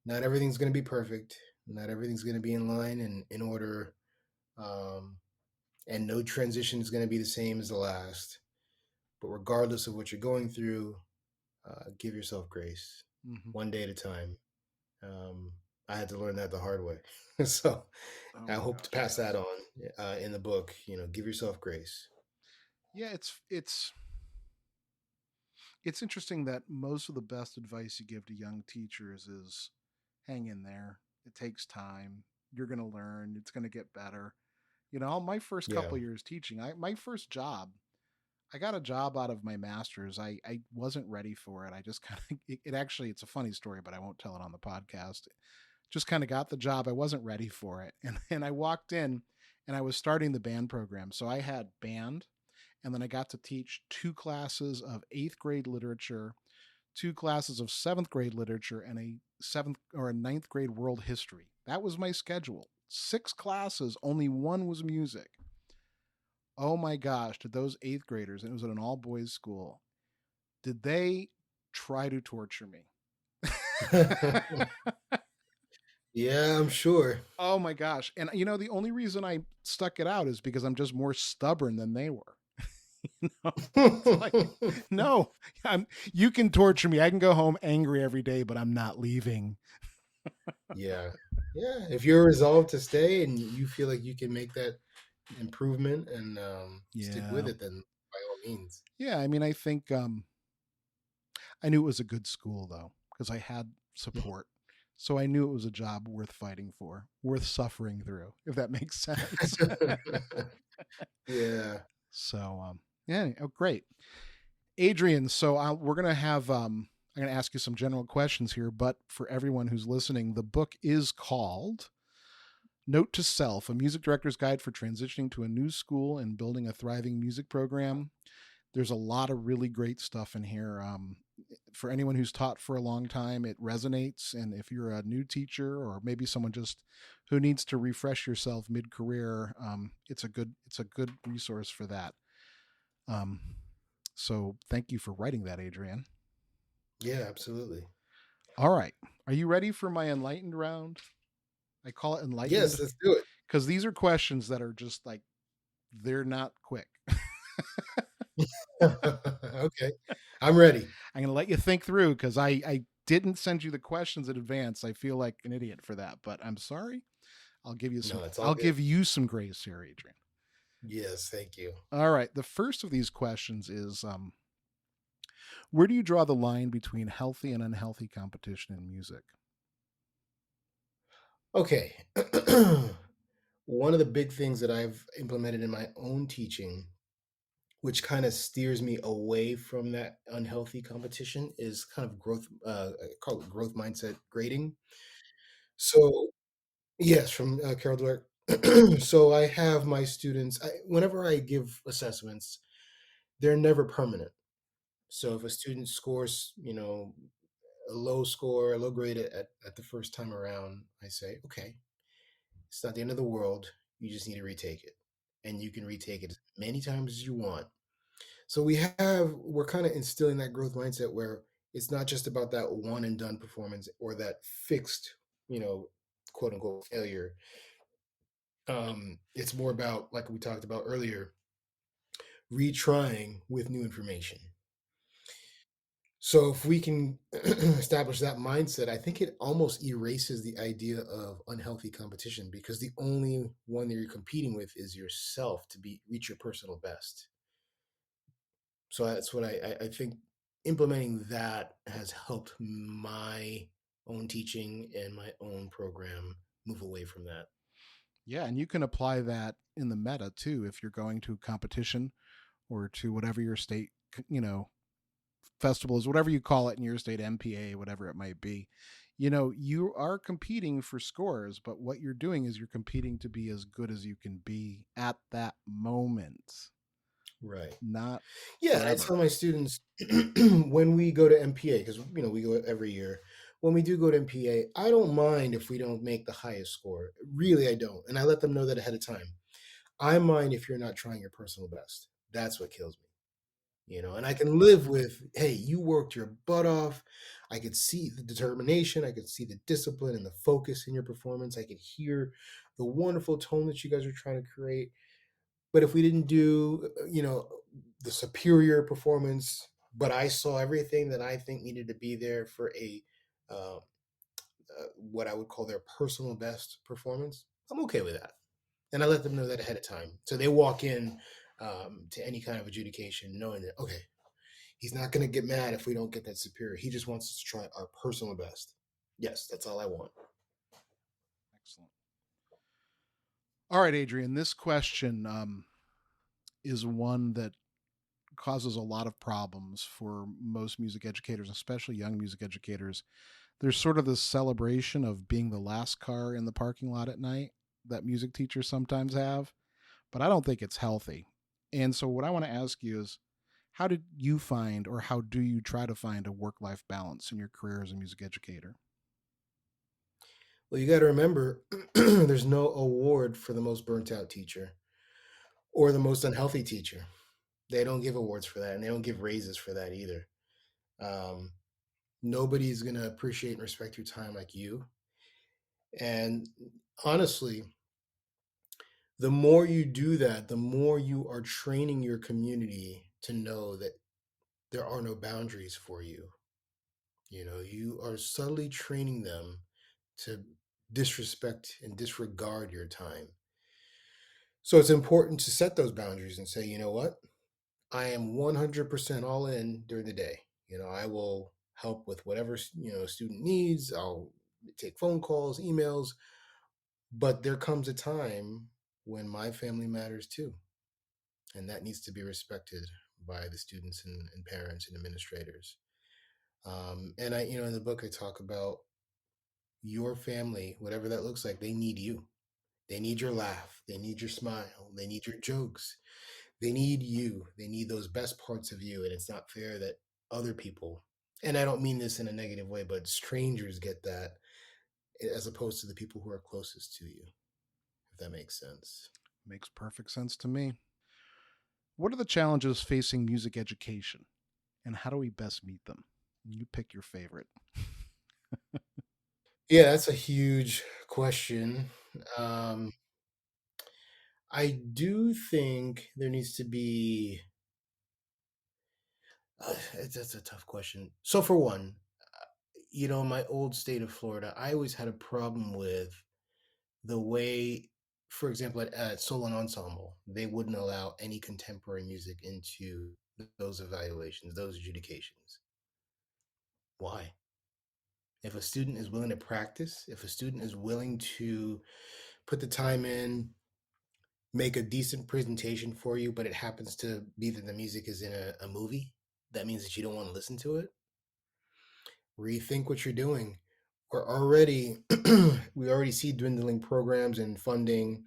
Not everything's going to be perfect. Not everything's going to be in line and in order. Um, and no transition is going to be the same as the last. But regardless of what you're going through, give yourself grace, Mm-hmm. one day at a time. Um, I had to learn that the hard way. So Oh I my hope to gosh, pass that yes. on in the book. Give yourself grace. Yeah, it's interesting that most of the best advice you give to young teachers is hang in there. It takes time. You're going to learn. It's going to get better. My first Yeah. couple of years teaching, my first job, I got a job out of my master's. I wasn't ready for it. I just kind of, it actually, it's a funny story, but I won't tell it on the podcast. Just kind of got the job. I wasn't ready for it. And I walked in and I was starting the band program. So I had band, and then I got to teach two classes of eighth grade literature, two classes of seventh grade literature, and a seventh or a ninth grade world history. That was my schedule. Six classes, only one was music. Oh my gosh, did those eighth graders, and it was at an all boys school, did they try to torture me? Yeah, I'm sure. Oh my gosh. And the only reason I stuck it out is because I'm just more stubborn than they were. It's like, no, you can torture me. I can go home angry every day, but I'm not leaving. Yeah. Yeah. If you're resolved to stay and you feel like you can make that improvement and stick with Yeah. it, then by all means. Yeah. I mean, I think I knew it was a good school though, because I had support. So I knew it was a job worth fighting for, worth suffering through, if that makes sense. Yeah. Yeah. Oh, great. Adrian, so we're going to have, I'm going to ask you some general questions here, but for everyone who's listening, the book is called Note to Self, a music director's guide for transitioning to a new school and building a thriving music program. There's a lot of really great stuff in here. For anyone who's taught for a long time, it resonates. And if you're a new teacher or maybe someone just who needs to refresh yourself mid-career, it's a good resource for that. Um, so thank you for writing that, Adrian. Yeah, absolutely. All right, are you ready for my enlightened round? I call it Yes, enlightened let's do because these are questions that are just like they're not quick. it. Okay. I'm ready. I'm going to let you think through because I didn't send you the questions in advance. I feel like an idiot for that, but I'm sorry. I'll give you some. No, it's all I'll good. give you some grace here, Adrian. Yes, thank you. All right. The first of these questions is, where do you draw the line between healthy and unhealthy competition in music? Okay. One of the big things that I've implemented in my own teaching, which kind of steers me away from that unhealthy competition, is kind of growth. I call it growth mindset grading. So, yes, from Carol Dweck. So I have my students. Whenever I give assessments, they're never permanent. So if a student scores, a low score, a low grade at the first time around, I say, okay, it's not the end of the world. You just need to retake it. And you can retake it as many times as you want. So we're kind of instilling that growth mindset where it's not just about that one and done performance or that fixed, you know, quote unquote failure. It's more about, like we talked about earlier, retrying with new information. So if we can establish that mindset, I think it almost erases the idea of unhealthy competition because the only one that you're competing with is yourself to reach your personal best. So that's what I think implementing that has helped my own teaching and my own program move away from that. Yeah, and you can apply that in the meta too if you're going to competition or to whatever your state, festival is, whatever you call it in your state, MPA, whatever it might be. You are competing for scores, but what you're doing is you're competing to be as good as you can be at that moment, Right. not Yeah, and I forever. tell my students when we go to MPA, because we go every year. When we do go to MPA, I don't mind if we don't make the highest score. Really, I don't, and I let them know that ahead of time. I mind if you're not trying your personal best. That's what kills me. And I can live with, hey, you worked your butt off. I could see the determination. I could see the discipline and the focus in your performance. I could hear the wonderful tone that you guys are trying to create. But if we didn't do, the superior performance, but I saw everything that I think needed to be there for uh, what I would call their personal best performance, I'm okay with that. And I let them know that ahead of time. So they walk in to any kind of adjudication knowing that, okay, he's not going to get mad if we don't get that superior. He just wants us to try our personal best. Yes, that's all I want. Excellent. All right, Adrian, this question is one that causes a lot of problems for most music educators, especially young music educators. There's sort of this celebration of being the last car in the parking lot at night that music teachers sometimes have, but I don't think it's healthy. And so, what I want to ask you is, how did you find, or how do you try to find, a work life balance in your career as a music educator? Well, you got to remember there's no award for the most burnt out teacher or the most unhealthy teacher. They don't give awards for that, and they don't give raises for that either. Um, Nobody's going to appreciate and respect your time like you. And honestly, the more you do that, the more you are training your community to know that there are no boundaries for you. You are subtly training them to disrespect and disregard your time. So it's important to set those boundaries and say, you know what? I am 100% all in during the day. I will help with whatever, student needs. I'll take phone calls, emails, but there comes a time when my family matters too. And that needs to be respected by the students and parents and administrators. And in the book, I talk about your family, whatever that looks like, they need you. They need your laugh. They need your smile. They need your jokes. They need you. They need those best parts of you. And it's not fair that other people, and I don't mean this in a negative way, but strangers get that as opposed to the people who are closest to you, if that makes sense. Makes perfect sense to me. What are the challenges facing music education, and how do we best meet them? You pick your favorite. Yeah, that's a huge question. Um, I do think there needs to be, that's a tough question. So, for one, my old state of Florida, I always had a problem with the way, for example, at Solon Ensemble, they wouldn't allow any contemporary music into those evaluations, those adjudications. Why? If a student is willing to practice, if a student is willing to put the time in, make a decent presentation for you, but it happens to be that the music is in a movie, that means that you don't want to listen to it. Rethink what you're doing. We're already we already see dwindling programs and funding.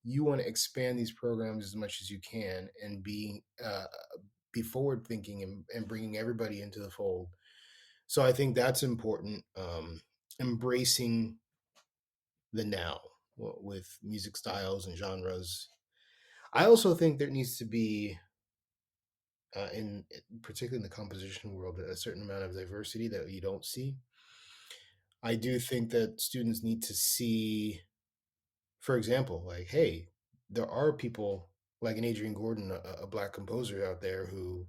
You want to expand these programs as much as you can and be forward thinking and bringing everybody into the fold. So I think that's important. Embracing the now with music styles and genres. I also think there needs to be in particularly in the composition world a certain amount of diversity that you don't see. I do think that students need to see, for example, like, hey, there are people like an Adrian Gordon, a black composer out there who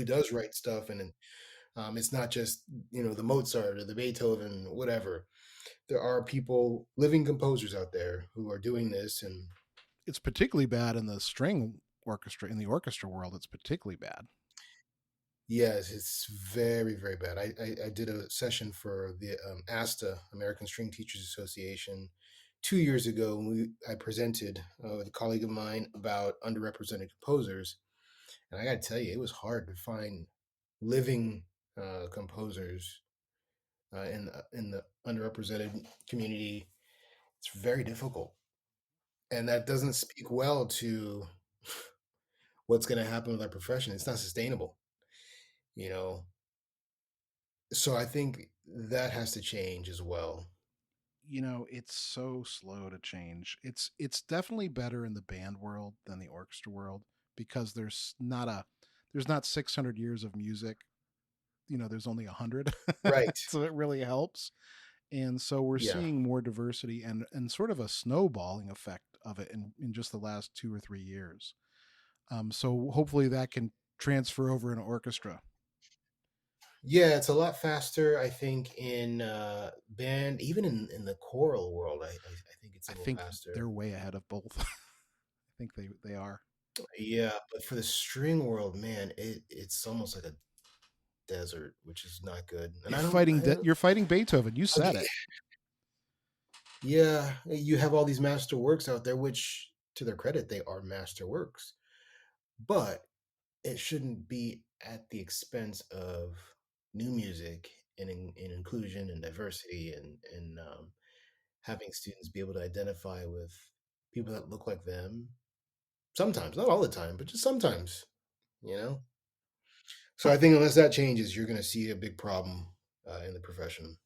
does write stuff, and it's not just the Mozart or the Beethoven, whatever. There are people, living composers out there who are doing this, and It's particularly bad in the string orchestra, in the orchestra world. It's particularly bad. yes, it's very, very bad. I did a session for the ASTA, American String Teachers Association, 2 years ago. I presented with a colleague of mine about underrepresented composers, And I got to tell you, it was hard to find living composers in the underrepresented community. It's very difficult, and that doesn't speak well to what's going to happen with our profession. It's not sustainable, you know. So I think that has to change as well. It's so slow to change. It's definitely better in the band world than the orchestra world because there's not 600 years of music. There's only 100. Right. So it really helps. And so we're Yeah. seeing more diversity and sort of a snowballing effect of it in just the last 2 or 3 years. So hopefully that can transfer over in an orchestra. Yeah, it's a lot faster, I think, in band, even in the choral world. I think it's a I little think they're faster. way ahead of both. I think they are. Yeah, but for the string world, man, it's almost like a desert, which is not good. And I don't, You're fighting Beethoven. You said okay, it. yeah, you have all these master works out there, which to their credit, they are master works, but it shouldn't be at the expense of new music and inclusion and diversity and having students be able to identify with people that look like them. Sometimes, not all the time, but just sometimes, you know? So Huh. I think unless that changes, you're going to see a big problem in the profession.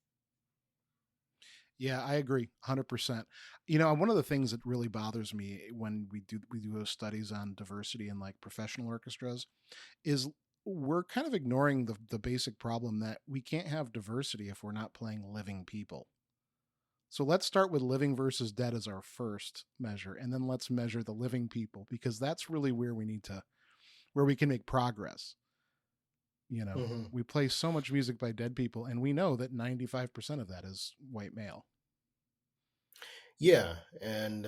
Yeah, I agree 100%. One of the things that really bothers me when we do those studies on diversity in like professional orchestras is we're kind of ignoring the basic problem that we can't have diversity if we're not playing living people. So let's start with living versus dead as our first measure, and then let's measure the living people because that's really where we can make progress. Hmm. We play so much music by dead people, and we know that 95% of that is white male. Yeah, and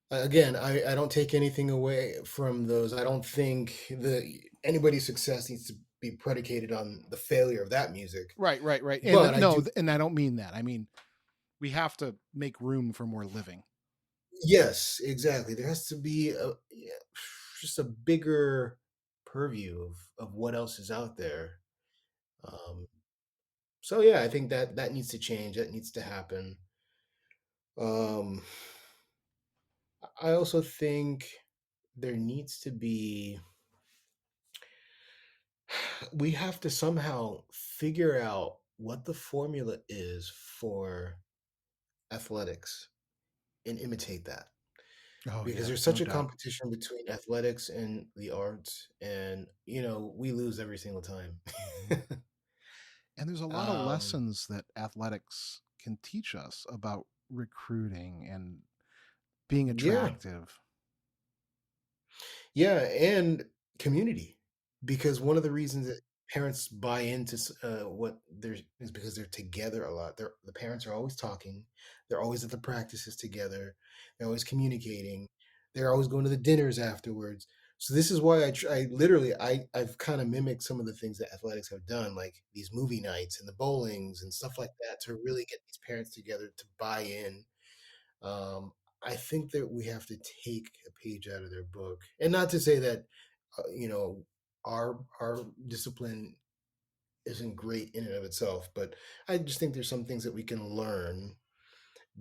again, I don't take anything away from those. I don't think anybody's success needs to be predicated on the failure of that music. Right, right, right. And But I no, do, and I don't mean that. I mean we have to make room for more living. yes, exactly. There has to be yeah, just a bigger purview of what else is out there. Um, so yeah, I think that needs to change. That needs to happen. Um, I also think there needs to be, we have to somehow figure out what the formula is for athletics and imitate that. Oh Because yeah, there's no such a doubt. competition between athletics and the arts, and we lose every single time. Hmm. And there's a lot of um, lessons that athletics can teach us about recruiting and being yeah, attractive. yeah, and community, because one of the reasons that parents buy into what they're is because they're together a lot. The parents are always talking, they're always at the practices together, they're always communicating, they're always going to the dinners afterwards. So this is why I literally I've kind of mimicked some of the things that athletics have done, like these movie nights and the bowlings and stuff like that, to really get these parents together to buy in. um, I think that we have to take a page out of their book, and not to say that our discipline isn't great in and of itself, but I just think there's some things that we can learn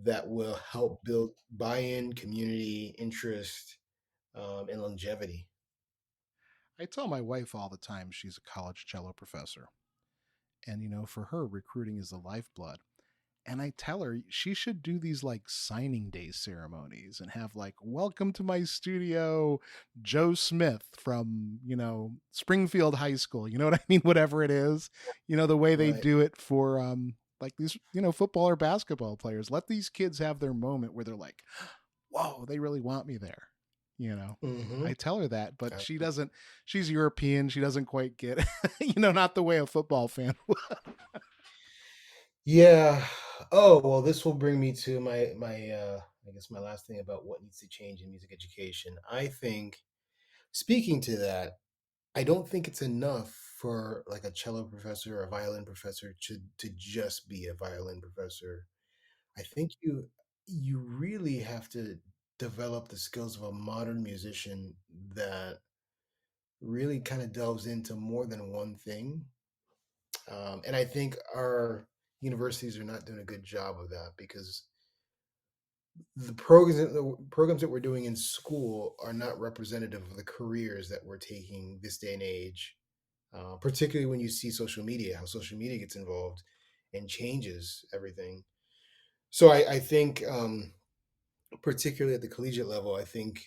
that will help build buy-in, community interest, and longevity. I tell my wife all the time she's a college cello professor. And for her recruiting is the lifeblood. And I tell her she should do these like signing day ceremonies and have like welcome to my studio Joe Smith from, Springfield High School. You know what I mean? Whatever it is. The way they Right. do it for like these, football or basketball players. Let these kids have their moment where they're like, whoa, they really want me there. You know. Mm-hmm. I tell her that, but she doesn't. She's European. She doesn't quite get, not the way a football fan would. Yeah. Oh, well, this will bring me to my I guess my last thing about what needs to change in music education. I think, speaking to that, I don't think it's enough for like a cello professor or a violin professor to just be a violin professor. I think you really have to develop the skills of a modern musician that really kind of delves into more than one thing. And I think our universities are not doing a good job of that because the programs that we're doing in school are not representative of the careers that we're taking this day and age. Particularly when you see social media, how social media gets involved and changes everything. So I think, particularly at the collegiate level, I think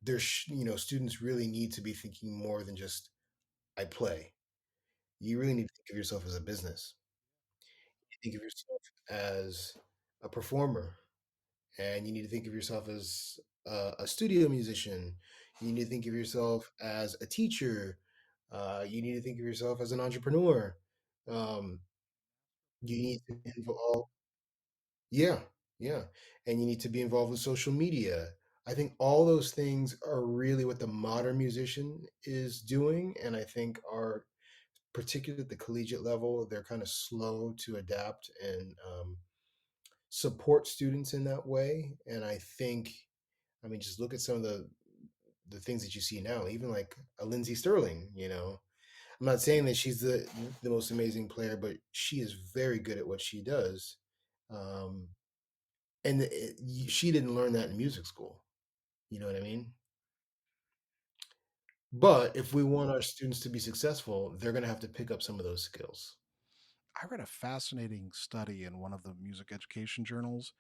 students really need to be thinking more than just I play. You really need to think of yourself as a business. You think of yourself as a performer, and you need to think of yourself as a studio musician. You need to think of yourself as a teacher. You need to think of yourself as an entrepreneur. Um, you need to be involved. Yeah, yeah, and you need to be involved with social media. I think all those things are really what the modern musician is doing, and I think are particularly at the collegiate level, they're kind of slow to adapt and support students in that way. And I think, I mean, just look at some of the things that you see now, even like a Lindsay Sterling. I'm not saying that she's the most amazing player, but she is very good at what she does. Um, and she didn't learn that in music school. You know what I mean? But if we want our students to be successful, they're going to have to pick up some of those skills. I read a fascinating study in one of the music education journals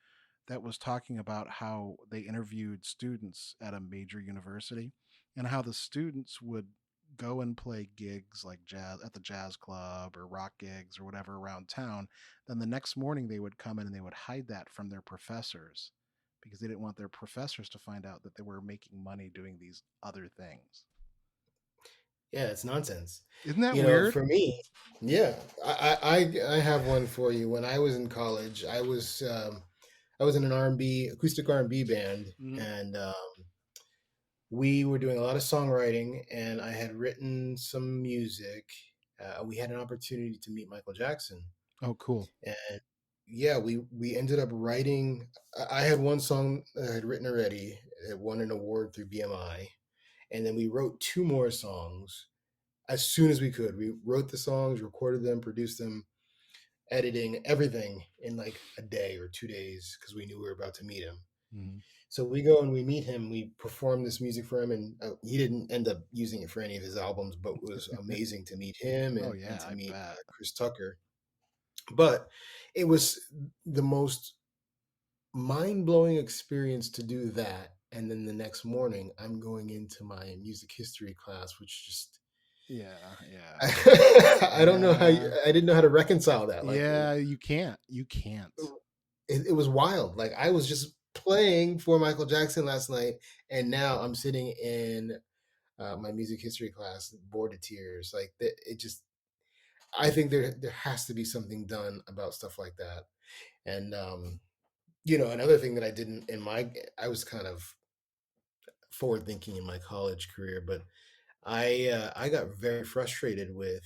that was talking about how they interviewed students at a major university and how the students would go and play gigs like jazz at the jazz club or rock gigs or whatever around town. Then the next morning they would come in and they would hide that from their professors because they didn't want their professors to find out that they were making money doing these other things. Yeah, it's nonsense. Isn't that weird? For me, yeah, I have one for you. When I was in college, I was in an R&B acoustic R&B band, Mm-hmm. and we were doing a lot of songwriting, and I had written some music. We had an opportunity to meet Michael Jackson, Oh, cool. and yeah, we ended up writing. I had one song that I had written already. It won an award through BMI, and then we wrote two more songs as soon as we could. We wrote the songs, recorded them, produced them, editing everything in like a day or 2 days because we knew we were about to meet him. Mm-hmm. So we go and we meet him. We perform this music for him, and he didn't end up using it for any of his albums, but it was amazing to meet him Oh, and yeah, to I meet bet. Chris Tucker. But it was the most mind blowing experience to do that. And then the next morning, I'm going into my music history class, which just Yeah, yeah, I don't know yeah, I didn't know how to reconcile that. Like yeah. You can't. You can't. it was wild. Like I was just playing for Michael Jackson last night, and now I'm sitting in my music history class, bored to tears. Like it just, I think there has to be something done about stuff like that. And another thing that I didn't in my I was kind of forward thinking in my college career, but I got very frustrated with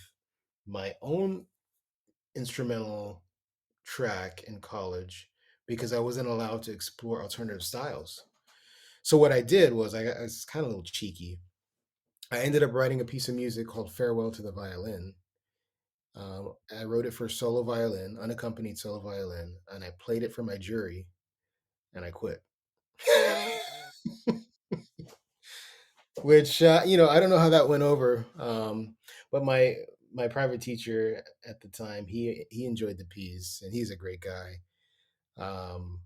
my own instrumental track in college because I wasn't allowed to explore alternative styles. So what I did was I was kind of a little cheeky. I ended up writing a piece of music called "Farewell to the Violin." I wrote it for solo violin, unaccompanied solo violin, and I played it for my jury, and I quit. Which I don't know how that went over, but my private teacher at the time, he enjoyed the piece, and he's a great guy. Um,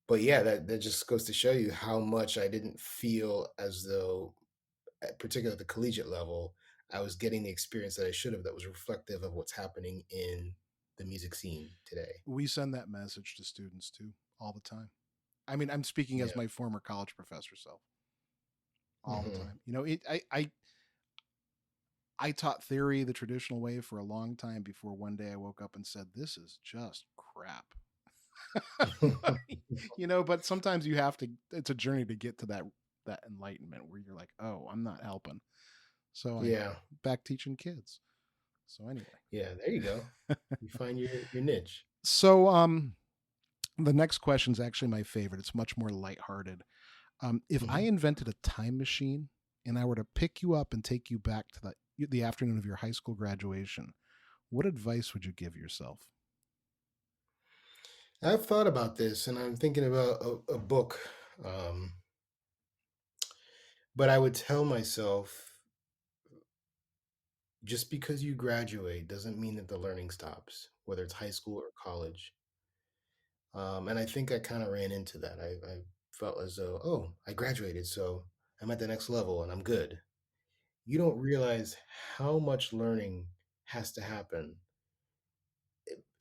but yeah, that just goes to show you how much I didn't feel as though, particularly at the collegiate level, I was getting the experience that I should have that was reflective of what's happening in the music scene today. We send that message to students too all the time. I mean, I'm speaking as Yeah. my former college professor self all the Hmm. time. You know, I taught theory the traditional way for a long time before one day I woke up and said, "This is just crap." But sometimes you have to. It's a journey to get to that enlightenment where you're like, "Oh, I'm not helping." So I Yeah. back teaching kids. So anyway, Yeah. There you go. You find your niche. so the next question is actually my favorite. It's much more lighthearted. If I Hmm. invented a time machine and I were to pick you up and take you back to the afternoon of your high school graduation, what advice would you give yourself? I've thought about this, and I'm thinking about a book. Um, but I would tell myself, just because you graduate doesn't mean that the learning stops, whether it's high school or college. And I think I kind of ran into that. I felt as though, oh, I graduated, so I'm at the next level and I'm good. You don't realize how much learning has to happen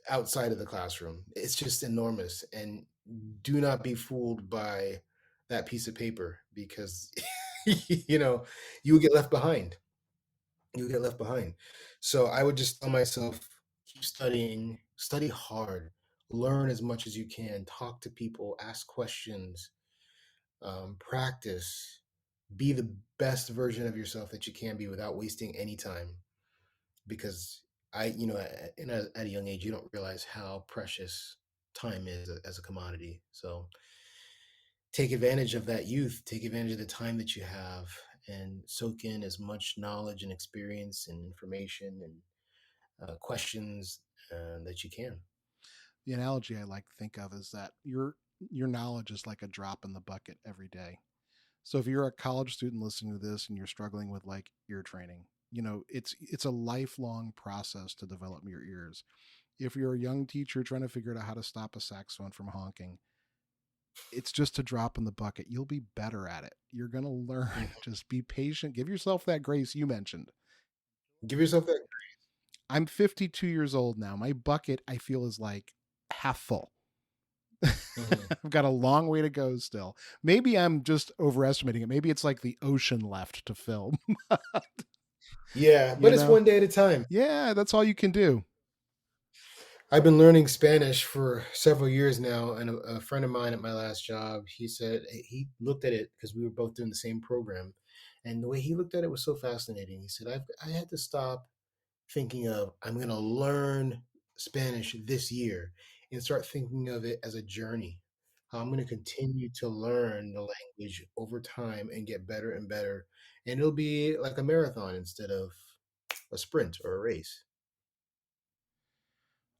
outside of the classroom. It's just enormous. And do not be fooled by that piece of paper because, you know, you will get left behind. You get left behind. So I would just tell myself, keep studying, study hard, learn as much as you can, talk to people, ask questions, practice, be the best version of yourself that you can be without wasting any time. Because at a young age, you don't realize how precious time is as a commodity. So take advantage of that youth, take advantage of the time that you have, and soak in as much knowledge and experience and information and questions that you can. The analogy I like to think of is that your knowledge is like a drop in the bucket every day. So if you're a college student listening to this and you're struggling with like ear training, it's a lifelong process to develop your ears. If you're a young teacher trying to figure out how to stop a saxophone from honking, it's just a drop in the bucket. You'll be better at it. You're going to learn. Mhm. Just be patient. Give yourself that grace you mentioned. Give yourself that. I'm 52 years old now. My bucket, I feel, is like half full. Mhm. I've got a long way to go still. Maybe I'm just overestimating it. Maybe it's like the ocean left to fill. Yeah, you but it's know? one day at a time. Yeah, that's all you can do. I've been learning Spanish for several years now, and a friend of mine at my last job, he said he looked at it because we were both doing the same program, and the way he looked at it was so fascinating. He said, I had to stop thinking of I'm going to learn Spanish this year and start thinking of it as a journey. How I'm going to continue to learn the language over time and get better and better, and it'll be like a marathon instead of a sprint or a race.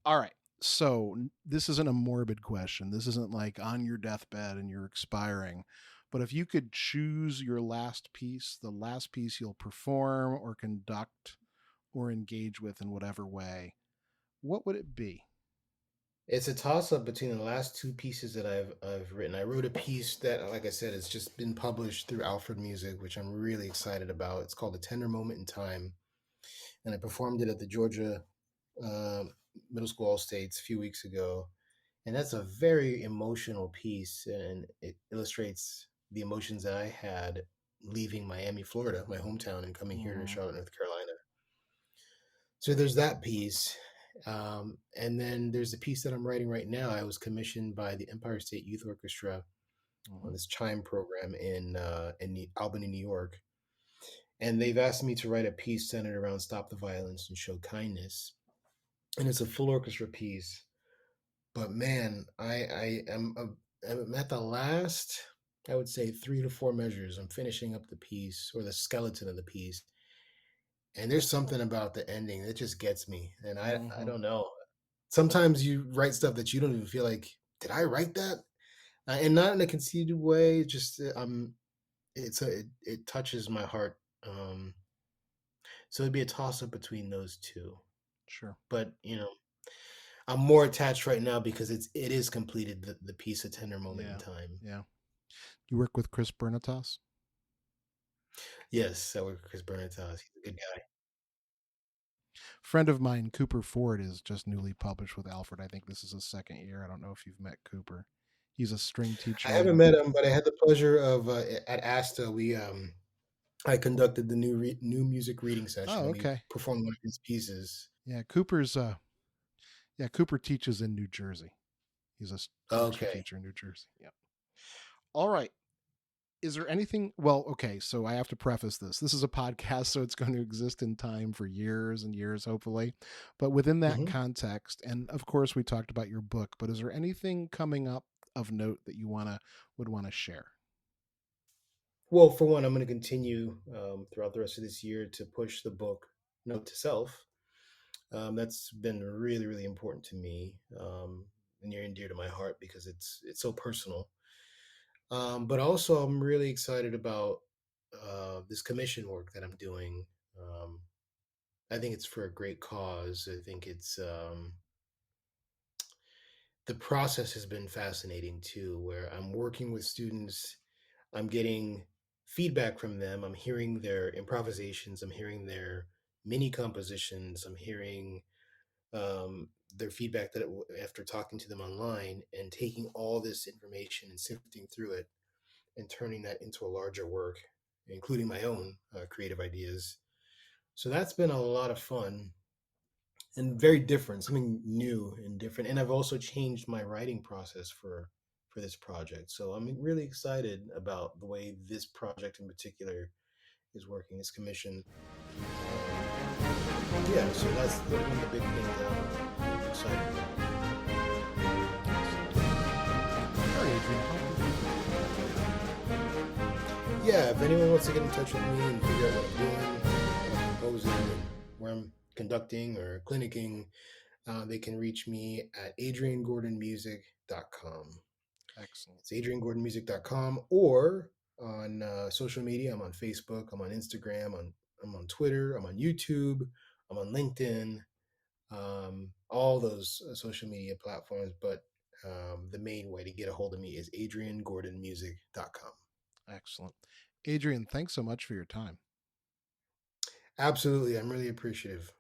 All right. So this isn't a morbid question. This isn't like on your deathbed and you're expiring. But if you could choose your last piece, the last piece you'll perform or conduct or engage with in whatever way, what would it be? It's a toss up between the last two pieces that I've written. I wrote a piece that, like I said, it's just been published through Alfred Music, which I'm really excited about. It's called "A Tender Moment in Time," and I performed it at the Georgia uh, Middle School All States a few weeks ago. And that's a very emotional piece, and it illustrates the emotions that I had leaving Miami, Florida, my hometown, and coming here to Mm-hmm. Charlotte, North Carolina. So there's that piece. And then there's the piece that I'm writing right now. I was commissioned by the Empire State Youth Orchestra Mm-hmm. on this chime program in Albany, New York, and they've asked me to write a piece centered around stop the violence and show kindness. And it's a full orchestra piece. But man, I'm at the last, I would say 3 to 4 measures. I'm finishing up the piece or the skeleton of the piece, and there's something about the ending that just gets me. And I Mm-hmm. don't know. Sometimes you write stuff that you don't even feel like, did I write that? And not in a conceited way. Just it touches my heart. So it'd be a toss up between those two. Sure. But I'm more attached right now because it is completed the piece, a tender moment in Yeah. time. Yeah. You work with Chris Bernatas? Yes, I work with Chris Bernatas. He's a good guy. Friend of mine, Cooper Ford, is just newly published with Alfred. I think this is his second year. I don't know if you've met Cooper. He's a string I teacher haven't and met him, but I had the pleasure of at ASTA. I conducted the new music reading session, oh, and we okay. performed one of his pieces. Yeah, Cooper teaches in New Jersey. He's a substitute Okay. teacher in New Jersey. Yeah. All right. Is there anything? Well, okay. So I have to preface this. This is a podcast, so it's going to exist in time for years and years, hopefully. But within that hmm context, and of course, we talked about your book. But is there anything coming up of note that you would want to share? Well, for one, I'm going to continue throughout the rest of this year to push the book Note to Self. That's been really, really important to me, near and dear to my heart because it's so personal. But also, I'm really excited about this commission work that I'm doing. Um, I think it's for a great cause. I think it's the process has been fascinating too, where I'm working with students, I'm getting feedback from them, I'm hearing their improvisations, I'm hearing their mini compositions, I'm hearing their feedback after talking to them online and taking all this information and sifting through it and turning that into a larger work, including my own creative ideas. So that's been a lot of fun and very different, something new and different. And I've also changed my writing process for this project. So I'm really excited about the way this project in particular is working. This commission, yeah. So that's one of the big things that I'm excited about. Excellent. All right, Adrian, how can Yeah, if anyone wants to get in touch with me and figure out what I'm doing, what I'm composing, and where I'm conducting or clinicking, they can reach me at adriangordonmusic.com. excellent. It's adriangordonmusic.com or on social media. I'm on Facebook, I'm on Instagram, I'm on Twitter, I'm on YouTube, I'm on LinkedIn, all those social media platforms. But the main way to get a hold of me is adriangordonmusic.com. Excellent. Adrian, thanks so much for your time. Absolutely. I'm really appreciative.